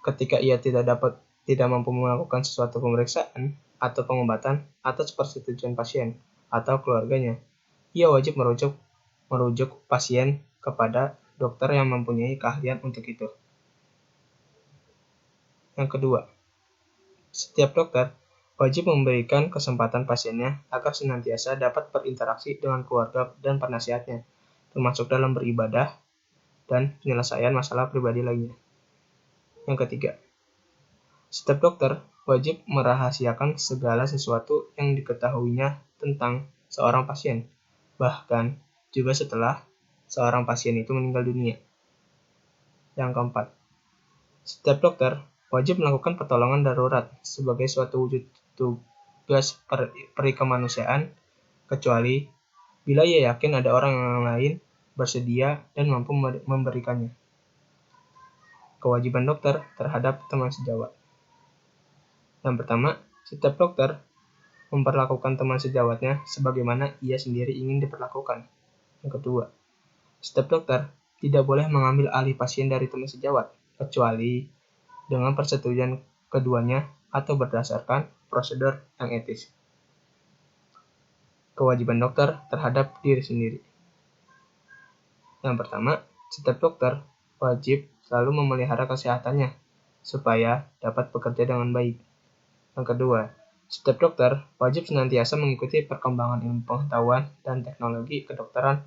ketika ia tidak mampu melakukan sesuatu pemeriksaan atau pengobatan atas persetujuan pasien atau keluarganya, ia wajib merujuk pasien kepada dokter yang mempunyai keahlian untuk itu. Yang kedua, setiap dokter wajib memberikan kesempatan pasiennya agar senantiasa dapat berinteraksi dengan keluarga dan penasihatnya, termasuk dalam beribadah dan penyelesaian masalah pribadi lainnya. Yang ketiga, setiap dokter wajib merahasiakan segala sesuatu yang diketahuinya tentang seorang pasien, bahkan juga setelah seorang pasien itu meninggal dunia. Yang keempat, setiap dokter wajib melakukan pertolongan darurat sebagai suatu wujud tugas perikemanusiaan, kecuali bila ia yakin ada orang lain bersedia dan mampu memberikannya. Kewajiban dokter terhadap teman sejawat. Yang pertama, setiap dokter memperlakukan teman sejawatnya sebagaimana ia sendiri ingin diperlakukan. Yang kedua, setiap dokter tidak boleh mengambil alih pasien dari teman sejawat, kecuali dengan persetujuan keduanya atau berdasarkan prosedur yang etis. Kewajiban dokter terhadap diri sendiri. Yang pertama, setiap dokter wajib selalu memelihara kesehatannya supaya dapat bekerja dengan baik. Yang kedua, setiap dokter wajib senantiasa mengikuti perkembangan ilmu pengetahuan dan teknologi kedokteran.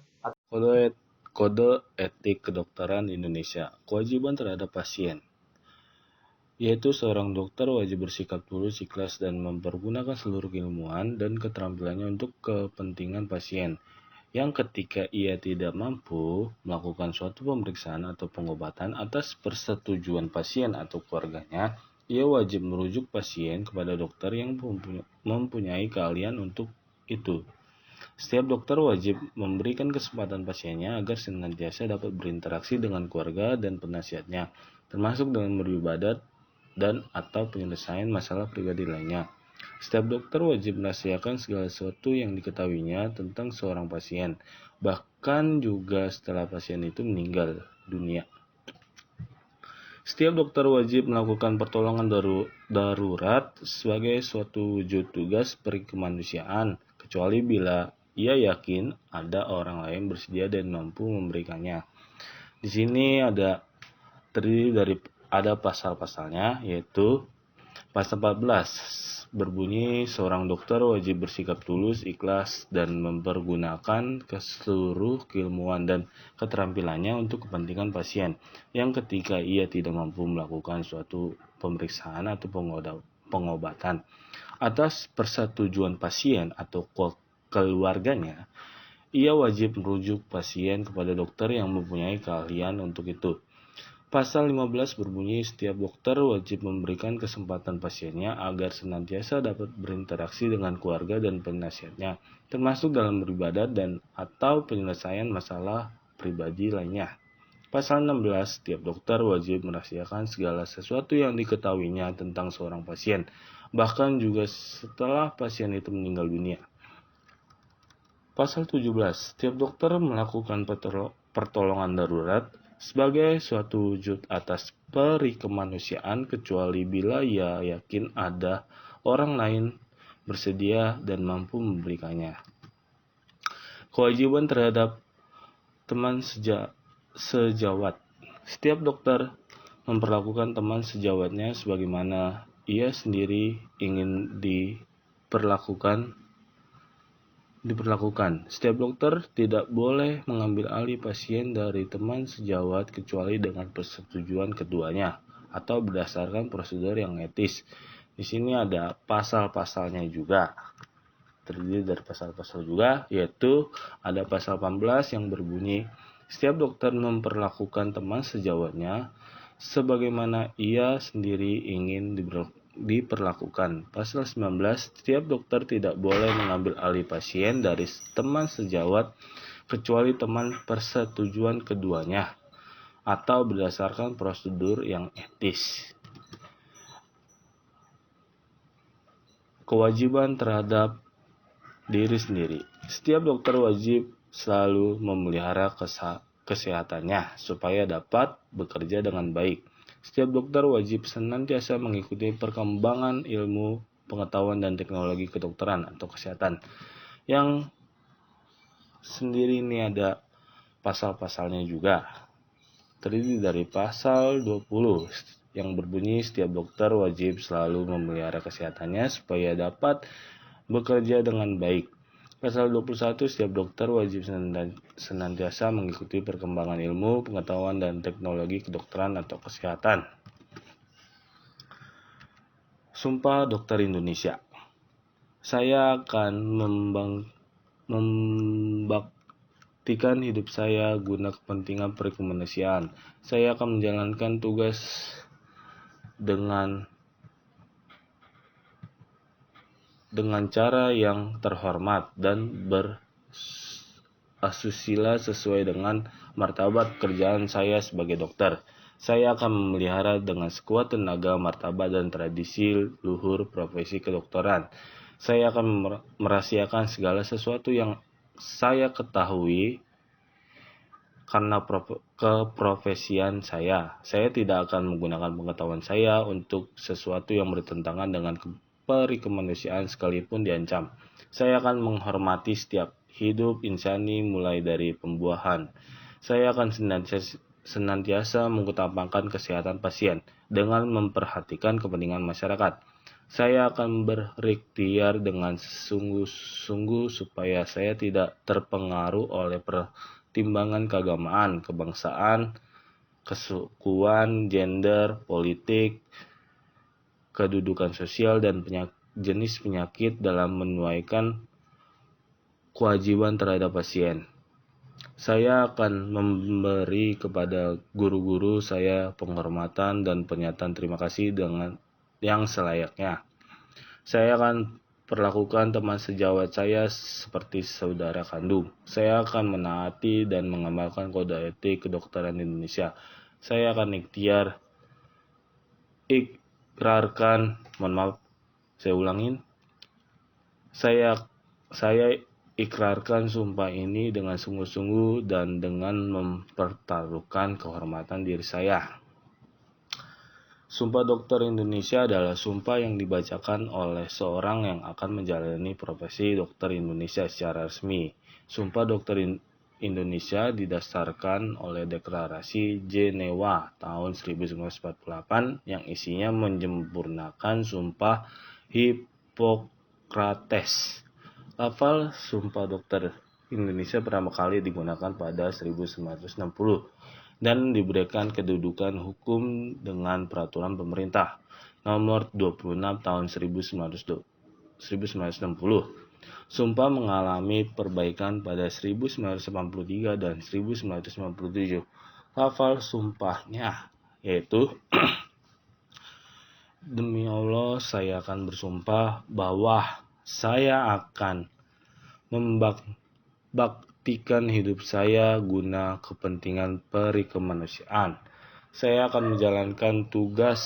Kode Etik Kedokteran Indonesia. Kewajiban terhadap pasien, yaitu seorang dokter wajib bersikap tulus, ikhlas, dan mempergunakan seluruh keilmuan dan keterampilannya untuk kepentingan pasien, yang ketika ia tidak mampu melakukan suatu pemeriksaan atau pengobatan atas persetujuan pasien atau keluarganya, ia wajib merujuk pasien kepada dokter yang mempunyai keahlian untuk itu. Setiap dokter wajib memberikan kesempatan pasiennya agar senantiasa dapat berinteraksi dengan keluarga dan penasihatnya, termasuk dengan beribadat dan atau penyelesaian masalah pribadi lainnya. Setiap dokter wajib merahasiakan segala sesuatu yang diketahuinya tentang seorang pasien, bahkan juga setelah pasien itu meninggal dunia. Setiap dokter wajib melakukan pertolongan darurat sebagai suatu wujud tugas perikemanusiaan, kecuali bila ia yakin ada orang lain bersedia dan mampu memberikannya. Di sini terdiri dari pasal-pasalnya, yaitu pasal 14 berbunyi seorang dokter wajib bersikap tulus, ikhlas, dan mempergunakan seluruh keilmuan dan keterampilannya untuk kepentingan pasien, yang ketika ia tidak mampu melakukan suatu pemeriksaan atau pengobatan atas persetujuan pasien atau keluarganya, ia wajib merujuk pasien kepada dokter yang mempunyai keahlian untuk itu. Pasal 15 berbunyi setiap dokter wajib memberikan kesempatan pasiennya agar senantiasa dapat berinteraksi dengan keluarga dan penasihatnya, termasuk dalam beribadah dan atau penyelesaian masalah pribadi lainnya. Pasal 16, setiap dokter wajib merahasiakan segala sesuatu yang diketahuinya tentang seorang pasien, bahkan juga setelah pasien itu meninggal dunia. Pasal 17, setiap dokter melakukan pertolongan darurat sebagai suatu wujud atas peri kemanusiaan kecuali bila ia yakin ada orang lain bersedia dan mampu memberikannya. Kewajiban terhadap teman sejawat. Setiap dokter memperlakukan teman sejawatnya sebagaimana ia sendiri ingin diperlakukan. Setiap dokter tidak boleh mengambil alih pasien dari teman sejawat kecuali dengan persetujuan keduanya atau berdasarkan prosedur yang etis. Di sini ada pasal-pasalnya juga. Terdiri dari pasal-pasal juga, yaitu ada pasal 18 yang berbunyi setiap dokter memperlakukan teman sejawatnya sebagaimana ia sendiri ingin diperlakukan. Pasal 19, setiap dokter tidak boleh mengambil alih pasien dari teman sejawat kecuali teman persetujuan keduanya atau berdasarkan prosedur yang etis. Kewajiban terhadap diri sendiri. Setiap dokter wajib selalu memelihara kesehatannya supaya dapat bekerja dengan baik. Setiap dokter wajib senantiasa mengikuti perkembangan ilmu, pengetahuan, dan teknologi kedokteran atau kesehatan. Yang sendiri ini ada pasal-pasalnya juga. Terdiri dari pasal 20 yang berbunyi setiap dokter wajib selalu memelihara kesehatannya supaya dapat bekerja dengan baik. Pasal 21, setiap dokter wajib senantiasa mengikuti perkembangan ilmu, pengetahuan, dan teknologi kedokteran atau kesehatan. Sumpah Dokter Indonesia. Saya akan membaktikan hidup saya guna kepentingan perikemanusiaan. Saya akan menjalankan tugas dengan cara yang terhormat dan berasusila sesuai dengan martabat pekerjaan saya sebagai dokter. Saya akan memelihara dengan sekuat tenaga martabat dan tradisi luhur profesi kedokteran. Saya akan merahasiakan segala sesuatu yang saya ketahui karena keprofesian saya. Saya tidak akan menggunakan pengetahuan saya untuk sesuatu yang bertentangan dengan peri kemanusiaan sekalipun diancam. Saya akan menghormati setiap hidup insani mulai dari pembuahan. Saya akan senantiasa mengutamakan kesehatan pasien dengan memperhatikan kepentingan masyarakat. Saya akan berikhtiar dengan sungguh-sungguh supaya saya tidak terpengaruh oleh pertimbangan keagamaan, kebangsaan, kesukuan, gender, politik, kedudukan sosial, dan jenis penyakit dalam menunaikan kewajiban terhadap pasien. Saya akan memberi kepada guru-guru saya penghormatan dan pernyataan terima kasih dengan yang selayaknya. Saya akan perlakukan teman sejawat saya seperti saudara kandung. Saya akan menaati dan mengamalkan kode etik kedokteran Indonesia. Saya akan Saya ikrarkan sumpah ini dengan sungguh-sungguh dan dengan mempertaruhkan kehormatan diri saya. Sumpah Dokter Indonesia adalah sumpah yang dibacakan oleh seorang yang akan menjalani profesi dokter Indonesia secara resmi. Sumpah Dokter Indonesia didasarkan oleh Deklarasi Jenewa tahun 1948 yang isinya menyempurnakan sumpah Hippocrates. Lafal Sumpah Dokter Indonesia pertama kali digunakan pada 1960 dan diberikan kedudukan hukum dengan peraturan pemerintah nomor 26 tahun 1960. Sumpah mengalami perbaikan pada 1983 dan 1997. Lafal sumpahnya yaitu demi Allah saya akan bersumpah bahwa saya akan membaktikan hidup saya guna kepentingan peri kemanusiaan. Saya akan menjalankan tugas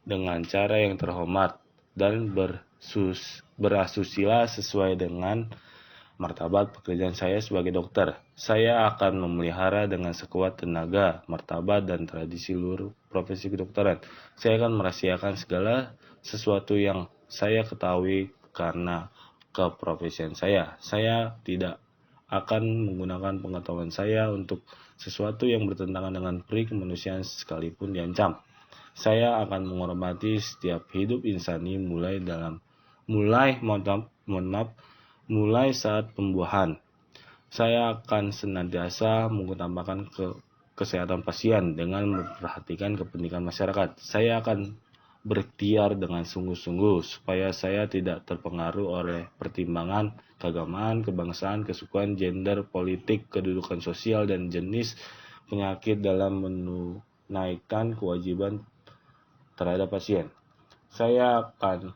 dengan cara yang terhormat dan berasusila sesuai dengan martabat pekerjaan saya sebagai dokter. Saya akan memelihara dengan sekuat tenaga, martabat, dan tradisi seluruh profesi kedokteran. Saya akan merahasiakan segala sesuatu yang saya ketahui karena keprofesian saya. Saya tidak akan menggunakan pengetahuan saya untuk sesuatu yang bertentangan dengan peri kemanusiaan sekalipun diancam. Saya akan menghormati setiap hidup insani mulai saat pembuahan. Saya akan senantiasa mengutamakan kesehatan pasien dengan memperhatikan kepentingan masyarakat. Saya akan berikhtiar dengan sungguh-sungguh supaya saya tidak terpengaruh oleh pertimbangan keagamaan, kebangsaan, kesukuan, gender, politik, kedudukan sosial, dan jenis penyakit dalam menunaikan kewajiban terhadap pasien. Saya akan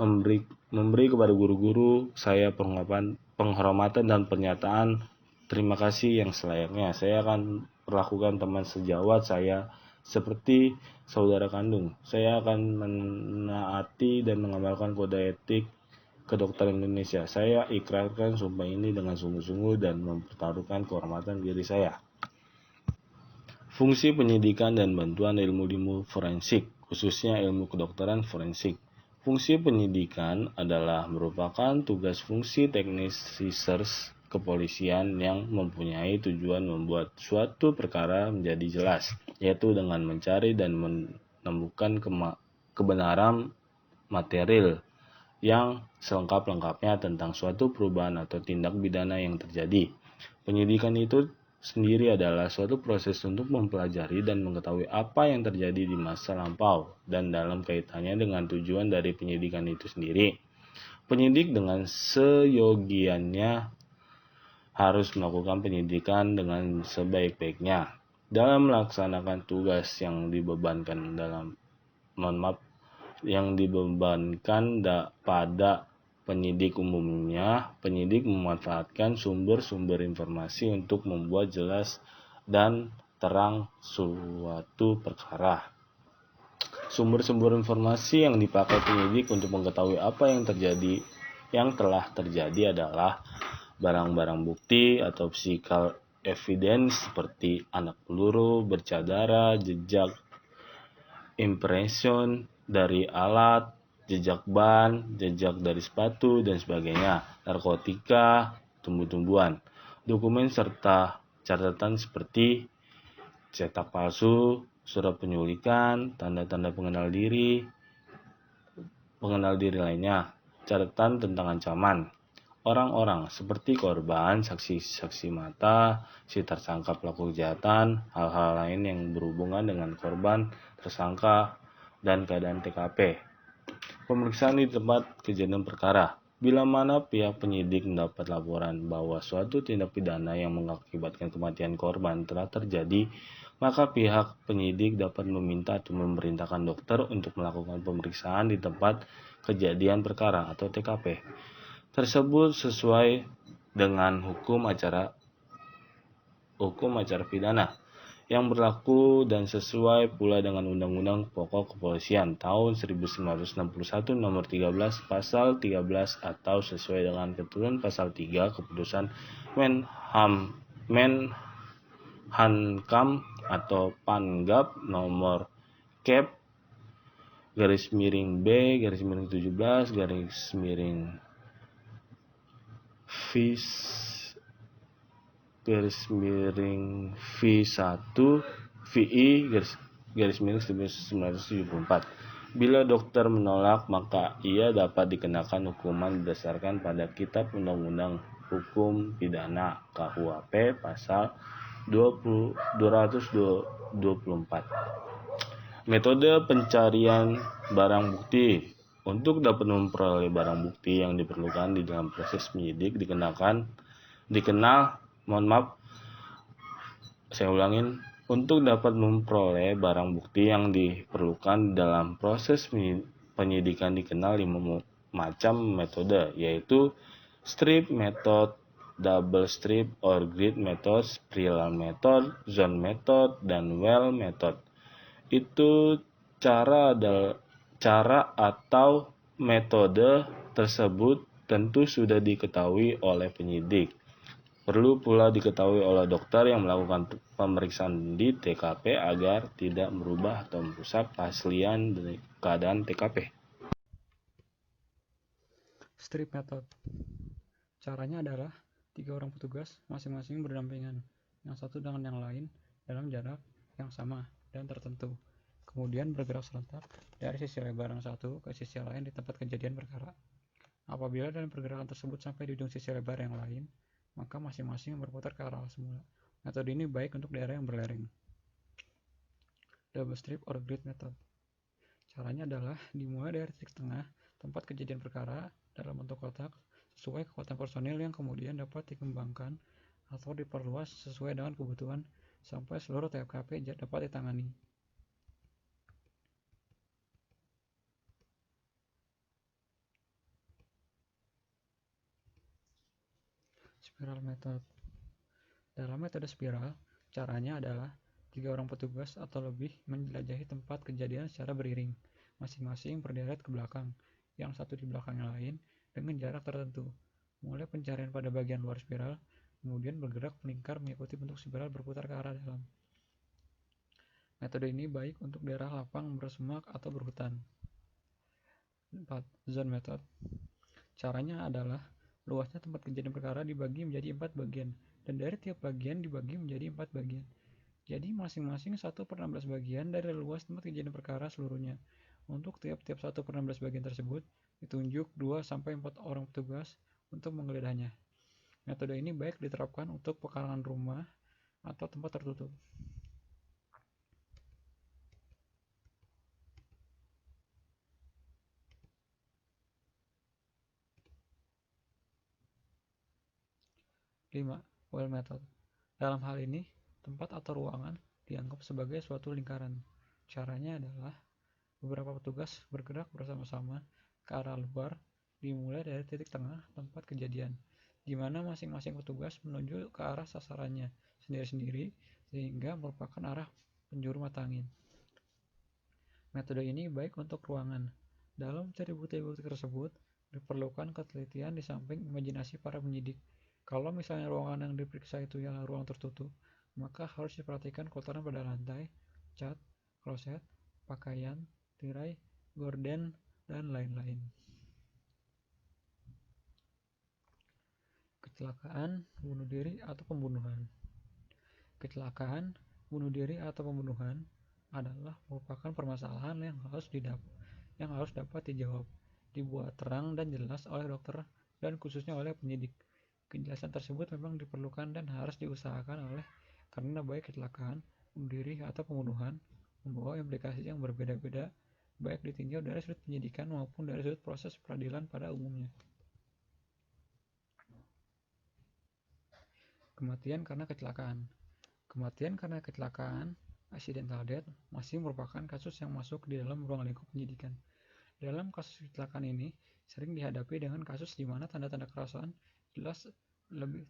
memberi kepada guru-guru saya penghormatan dan pernyataan terima kasih yang selayaknya. Saya akan perlakukan teman sejawat saya seperti saudara kandung. Saya akan menaati dan mengamalkan kode etik kedokteran Indonesia. Saya ikrarkan sumpah ini dengan sungguh-sungguh dan mempertaruhkan kehormatan diri saya. Fungsi penyidikan dan bantuan ilmu forensik, khususnya ilmu kedokteran forensik. Fungsi penyidikan adalah merupakan tugas fungsi teknis research kepolisian yang mempunyai tujuan membuat suatu perkara menjadi jelas, yaitu dengan mencari dan menemukan kebenaran material yang selengkap-lengkapnya tentang suatu perubahan atau tindak pidana yang terjadi. Penyidikan itu sendiri adalah suatu proses untuk mempelajari dan mengetahui apa yang terjadi di masa lampau dan dalam kaitannya dengan tujuan dari penyidikan itu sendiri. Penyidik dengan seyogiannya harus melakukan penyidikan dengan sebaik-baiknya dalam melaksanakan tugas yang dibebankan pada penyidik. Umumnya, penyidik memanfaatkan sumber-sumber informasi untuk membuat jelas dan terang suatu perkara. Sumber-sumber informasi yang dipakai penyidik untuk mengetahui apa yang telah terjadi adalah barang-barang bukti atau physical evidence seperti anak peluru, bercadara, jejak impression dari alat, jejak ban, jejak dari sepatu, dan sebagainya, narkotika, tumbuh-tumbuhan, dokumen serta catatan seperti cetak palsu, surat penyulikan, tanda-tanda pengenal diri lainnya, catatan tentang ancaman orang-orang seperti korban, saksi-saksi mata, si tersangka pelaku kejahatan, hal-hal lain yang berhubungan dengan korban, tersangka, dan keadaan TKP. Pemeriksaan di tempat kejadian perkara. Bila mana pihak penyidik mendapat laporan bahwa suatu tindak pidana yang mengakibatkan kematian korban telah terjadi, maka pihak penyidik dapat meminta atau memerintahkan dokter untuk melakukan pemeriksaan di tempat kejadian perkara atau TKP tersebut sesuai dengan hukum acara pidana yang berlaku dan sesuai pula dengan Undang-Undang Pokok Kepolisian tahun 1961 nomor 13 pasal 13 atau sesuai dengan ketentuan pasal 3 keputusan Menhankam atau Pangap nomor Kep /B/17 V1 VI /1974. Bila dokter menolak, maka ia dapat dikenakan hukuman berdasarkan pada Kitab Undang-Undang Hukum Pidana KUHP pasal 224. Metode pencarian barang bukti. Untuk dapat memperoleh barang bukti yang diperlukan di dalam proses penyidik Untuk dapat memperoleh barang bukti yang diperlukan dalam proses penyidikan dikenal 5 macam metode, yaitu strip method, double strip or grid method, spiral method, zone method, dan well method. Itu cara atau metode tersebut tentu sudah diketahui oleh penyidik. Perlu pula diketahui oleh dokter yang melakukan pemeriksaan di TKP agar tidak merubah atau merusak keaslian dari keadaan TKP. Strip method. Caranya adalah 3 orang petugas masing-masing berdampingan, yang satu dengan yang lain dalam jarak yang sama dan tertentu. Kemudian bergerak serentak dari sisi lebar yang satu ke sisi lain di tempat kejadian perkara. Apabila dalam pergerakan tersebut sampai di ujung sisi lebar yang lain, maka masing-masing berputar ke arah semula. Metode ini baik untuk daerah yang berlereng. Double strip or grid method. Caranya adalah dimulai dari titik tengah tempat kejadian perkara dalam bentuk kotak sesuai kekuatan personil yang kemudian dapat dikembangkan atau diperluas sesuai dengan kebutuhan sampai seluruh TKP dapat ditangani. Spiral method. Dalam metode spiral, caranya adalah 3 orang petugas atau lebih menjelajahi tempat kejadian secara beriring, masing-masing berderet ke belakang, yang satu di belakang yang lain dengan jarak tertentu. Mulai pencarian pada bagian luar spiral, kemudian bergerak melingkar mengikuti bentuk spiral berputar ke arah dalam. Metode ini baik untuk daerah lapang bersemak atau berhutan. 4. Zone method. Caranya adalah luasnya tempat kejadian perkara dibagi menjadi 4 bagian, dan dari tiap bagian dibagi menjadi 4 bagian. Jadi masing-masing 1/16 bagian dari luas tempat kejadian perkara seluruhnya. Untuk tiap-tiap 1/16 bagian tersebut, ditunjuk 2-4 orang petugas untuk menggeledah. Metode ini baik diterapkan untuk pekarangan rumah atau tempat tertutup. Lima. Well method. Dalam hal ini, tempat atau ruangan dianggap sebagai suatu lingkaran. Caranya adalah beberapa petugas bergerak bersama-sama ke arah luar, dimulai dari titik tengah tempat kejadian, di mana masing-masing petugas menuju ke arah sasarannya sendiri-sendiri sehingga merupakan arah penjuru mata angin. Metode ini baik untuk ruangan. Dalam mencari bukti-bukti tersebut, diperlukan ketelitian di samping imajinasi para penyidik. Kalau misalnya ruangan yang diperiksa itu ialah ruang tertutup, maka harus diperhatikan kotoran pada lantai, cat, kloset, pakaian, tirai, gorden, dan lain-lain. Kecelakaan, bunuh diri, atau pembunuhan. Kecelakaan, bunuh diri, atau pembunuhan adalah merupakan permasalahan yang harus dapat dijawab, dibuat terang dan jelas oleh dokter dan khususnya oleh penyidik. Kejelasan tersebut memang diperlukan dan harus diusahakan karena baik kecelakaan, bunuh diri, atau pembunuhan membawa implikasi yang berbeda-beda baik ditinjau dari sudut penyidikan maupun dari sudut proses peradilan pada umumnya. Kematian karena kecelakaan. Kematian karena kecelakaan, accidental death, masih merupakan kasus yang masuk di dalam ruang lingkup penyidikan. Dalam kasus kecelakaan ini, sering dihadapi dengan kasus di mana tanda-tanda kekerasan lebih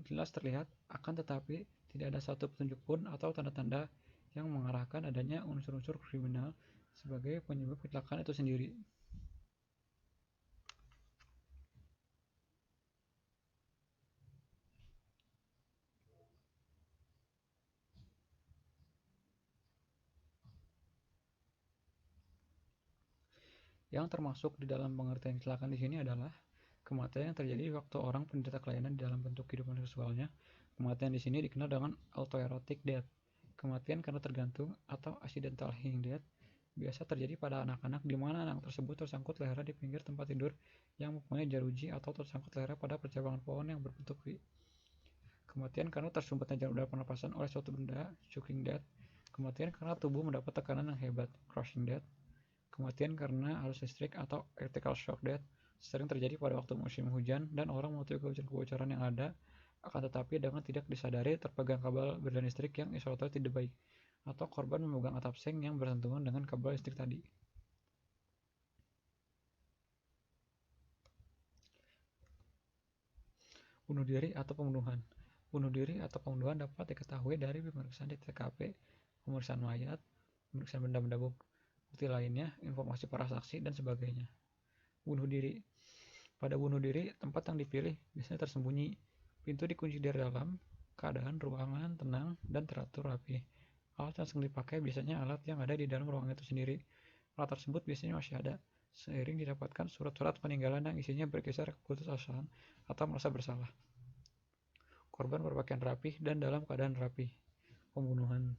jelas terlihat, akan tetapi tidak ada satu petunjuk pun atau tanda-tanda yang mengarahkan adanya unsur-unsur kriminal sebagai penyebab kecelakaan itu sendiri. Yang termasuk di dalam pengertian kecelakaan di sini adalah kematian yang terjadi waktu orang penderita kelainan di dalam bentuk kehidupan seksualnya. Kematian di sini dikenal dengan autoerotic death. Kematian karena tergantung atau accidental hanging death biasa terjadi pada anak-anak di mana anak tersebut tersangkut lehernya di pinggir tempat tidur yang mempunyai jeruji atau tersangkut lehernya pada percabangan pohon yang berbentuk V. Kematian karena tersumbatnya jarum pernapasan oleh suatu benda, choking death. Kematian karena tubuh mendapat tekanan yang hebat, crushing death. Kematian karena arus listrik atau electrical shock death sering terjadi pada waktu musim hujan dan orang mengetahui kebocoran yang ada akan tetapi dengan tidak disadari terpegang kabel berlian listrik yang isolator tidak baik, atau korban memegang atap seng yang bersentuhan dengan kabel listrik tadi. Bunuh diri atau pembunuhan. Bunuh diri atau pembunuhan dapat diketahui dari pemeriksaan di TKP, pemeriksaan mayat, pemeriksaan benda-benda bukti lainnya, informasi para saksi, dan sebagainya. Bunuh diri. Pada bunuh diri, tempat yang dipilih biasanya tersembunyi. Pintu dikunci dari dalam, keadaan ruangan tenang dan teratur rapi. Alat yang sering dipakai biasanya alat yang ada di dalam ruangan itu sendiri. Alat tersebut biasanya masih ada, seiring didapatkan surat-surat peninggalan yang isinya berkisar keputusasaan atau merasa bersalah. Korban berpakaian rapi dan dalam keadaan rapi. Pembunuhan.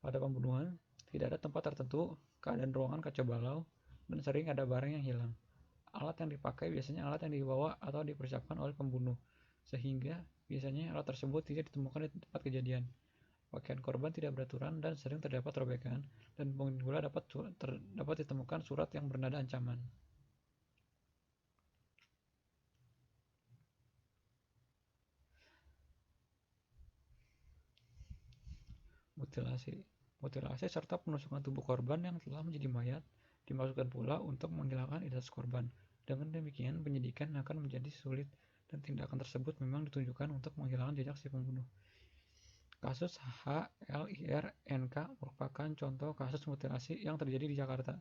Pada pembunuhan, tidak ada tempat tertentu, keadaan ruangan kacau balau, dan sering ada barang yang hilang. Alat yang dipakai biasanya alat yang dibawa atau dipersiapkan oleh pembunuh, sehingga biasanya alat tersebut tidak ditemukan di tempat kejadian. Pakaian korban tidak beraturan dan sering terdapat robekan, dan mungkin pula dapat ditemukan surat yang bernada ancaman. Mutilasi. Mutilasi serta penusukan tubuh korban yang telah menjadi mayat dimaksudkan pula untuk menghilangkan identitas korban. Dengan demikian, penyidikan akan menjadi sulit dan tindakan tersebut memang ditunjukkan untuk menghilangkan jejak si pembunuh. Kasus HLIR-NK merupakan contoh kasus mutilasi yang terjadi di Jakarta.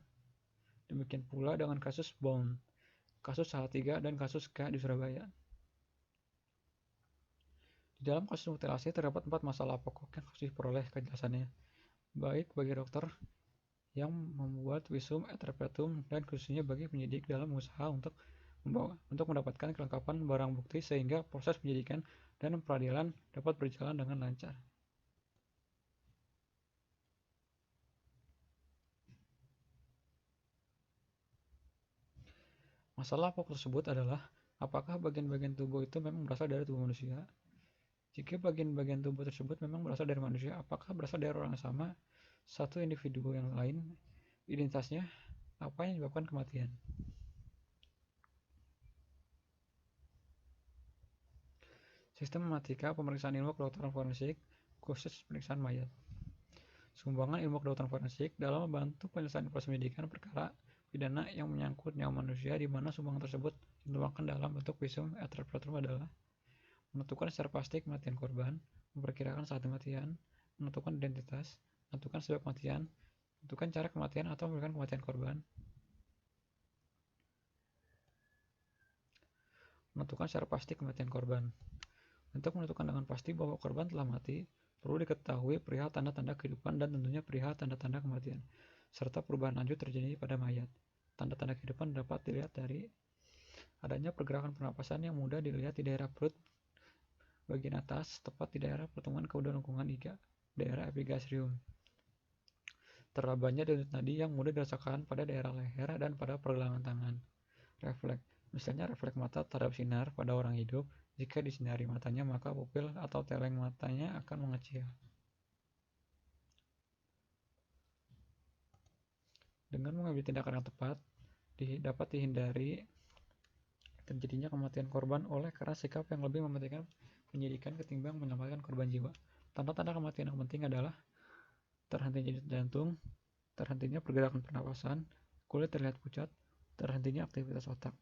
Demikian pula dengan kasus Bond, kasus H3, dan kasus K di Surabaya. Di dalam kasus mutilasi terdapat 4 masalah pokok yang harus diperoleh kejelasannya, baik bagi dokter yang membuat visum et repertum dan khususnya bagi penyidik dalam usaha untuk mendapatkan kelengkapan barang bukti sehingga proses penyidikan dan peradilan dapat berjalan dengan lancar. Masalah pokok tersebut adalah apakah bagian-bagian tubuh itu memang berasal dari tubuh manusia? Jika bagian-bagian tubuh tersebut memang berasal dari manusia, apakah berasal dari orang yang sama, satu individu yang lain, identitasnya, apa yang menyebabkan kematian? Sistematika pemeriksaan ilmu kedokteran forensik, khusus pemeriksaan mayat. Sumbangan ilmu kedokteran forensik dalam membantu penyelesaian proses penyidikan perkara pidana yang menyangkut nyawa manusia, di mana sumbangan tersebut dituangkan dalam bentuk visum et repertum adalah menentukan secara pasti kematian korban, memperkirakan saat kematian, menentukan identitas, menentukan sebab kematian, menentukan cara kematian atau memberikan kematian korban, menentukan secara pasti kematian korban. Untuk menentukan dengan pasti bahwa korban telah mati, perlu diketahui perihal tanda-tanda kehidupan dan tentunya perihal tanda-tanda kematian, serta perubahan lanjut terjadi pada mayat. Tanda-tanda kehidupan dapat dilihat dari adanya pergerakan pernapasan yang mudah dilihat di daerah perut bagian atas, tepat di daerah pertemuan kemudian lengkungan iga, daerah epigastrium. Terabanya denyut nadi yang mudah dirasakan pada daerah leher dan pada pergelangan tangan. Refleks, misalnya refleks mata terhadap sinar pada orang hidup. Jika disinari matanya, maka pupil atau teleng matanya akan mengecil. Dengan mengambil tindakan yang tepat, dapat dihindari terjadinya kematian korban oleh karena sikap yang lebih mementingkan penyidikan ketimbang menyelamatkan korban jiwa. Tanda-tanda kematian yang penting adalah terhentinya denyut jantung, terhentinya pergerakan pernapasan, kulit terlihat pucat, terhentinya aktivitas otak.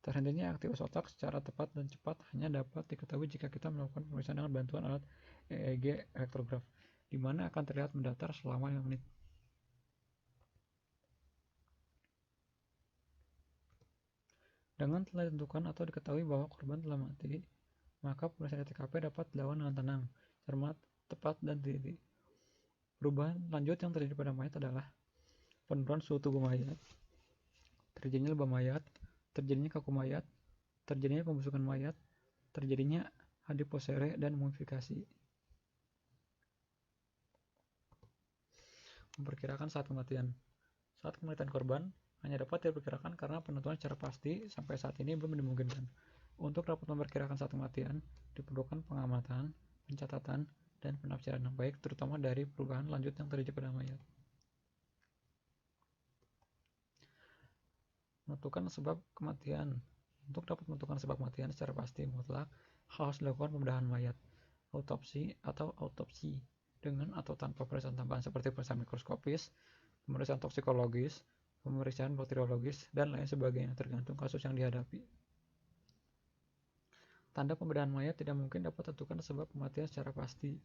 Terhentinya aktivitas otak secara tepat dan cepat hanya dapat diketahui jika kita melakukan pemeriksaan dengan bantuan alat EEG elektrograf, di mana akan terlihat mendatar selama 5 menit. Dengan telah ditentukan atau diketahui bahwa korban telah mati, maka pemeriksaan TKP dapat dilakukan dengan tenang, cermat, tepat, dan teliti. Perubahan lanjut yang terjadi pada mayat adalah penurunan suhu tubuh mayat, terjadinya lebam mayat, terjadinya kaku mayat, terjadinya pembusukan mayat, terjadinya adiposere, dan mumifikasi. Memperkirakan saat kematian. Saat kematian korban hanya dapat diperkirakan karena penentuan secara pasti sampai saat ini belum dimungkinkan. Untuk dapat memperkirakan saat kematian, diperlukan pengamatan, pencatatan, dan penafsiran yang baik, terutama dari perubahan lanjut yang terjadi pada mayat. Menentukan sebab kematian. Untuk dapat menentukan sebab kematian secara pasti mutlak, harus dilakukan pembedahan mayat, autopsi atau autopsi, dengan atau tanpa pemeriksaan tambahan seperti pemeriksaan mikroskopis, pemeriksaan toksikologis, pemeriksaan bakteriologis, dan lain sebagainya tergantung kasus yang dihadapi. Tanda pembedahan mayat tidak mungkin dapat tentukan sebab kematian secara pasti.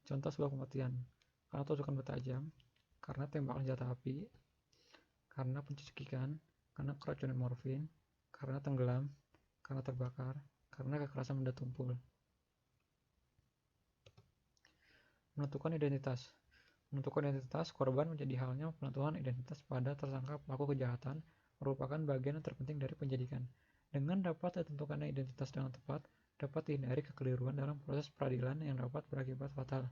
Contoh sebab kematian: karena tusukan benda tajam, karena tembakan senjata api, karena pencekikan, karena keracunan morfin, karena tenggelam, karena terbakar, karena kekerasan benda tumpul. Menentukan identitas. Menentukan identitas korban menjadi halnya penentuan identitas pada tersangka pelaku kejahatan merupakan bagian terpenting dari penyidikan. Dengan dapat ditentukannya identitas dengan tepat, dapat dihindari kekeliruan dalam proses peradilan yang dapat berakibat fatal.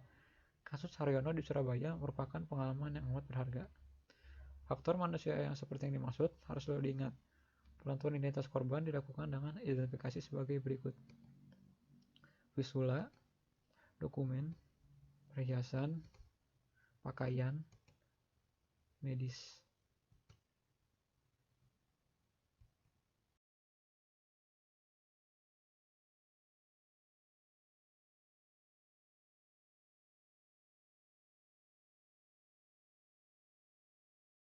Kasus Haryono di Surabaya merupakan pengalaman yang amat berharga. Faktor manusia yang seperti yang dimaksud harus selalu diingat. Penentuan identitas korban dilakukan dengan identifikasi sebagai berikut: visula, dokumen, perhiasan, pakaian, medis.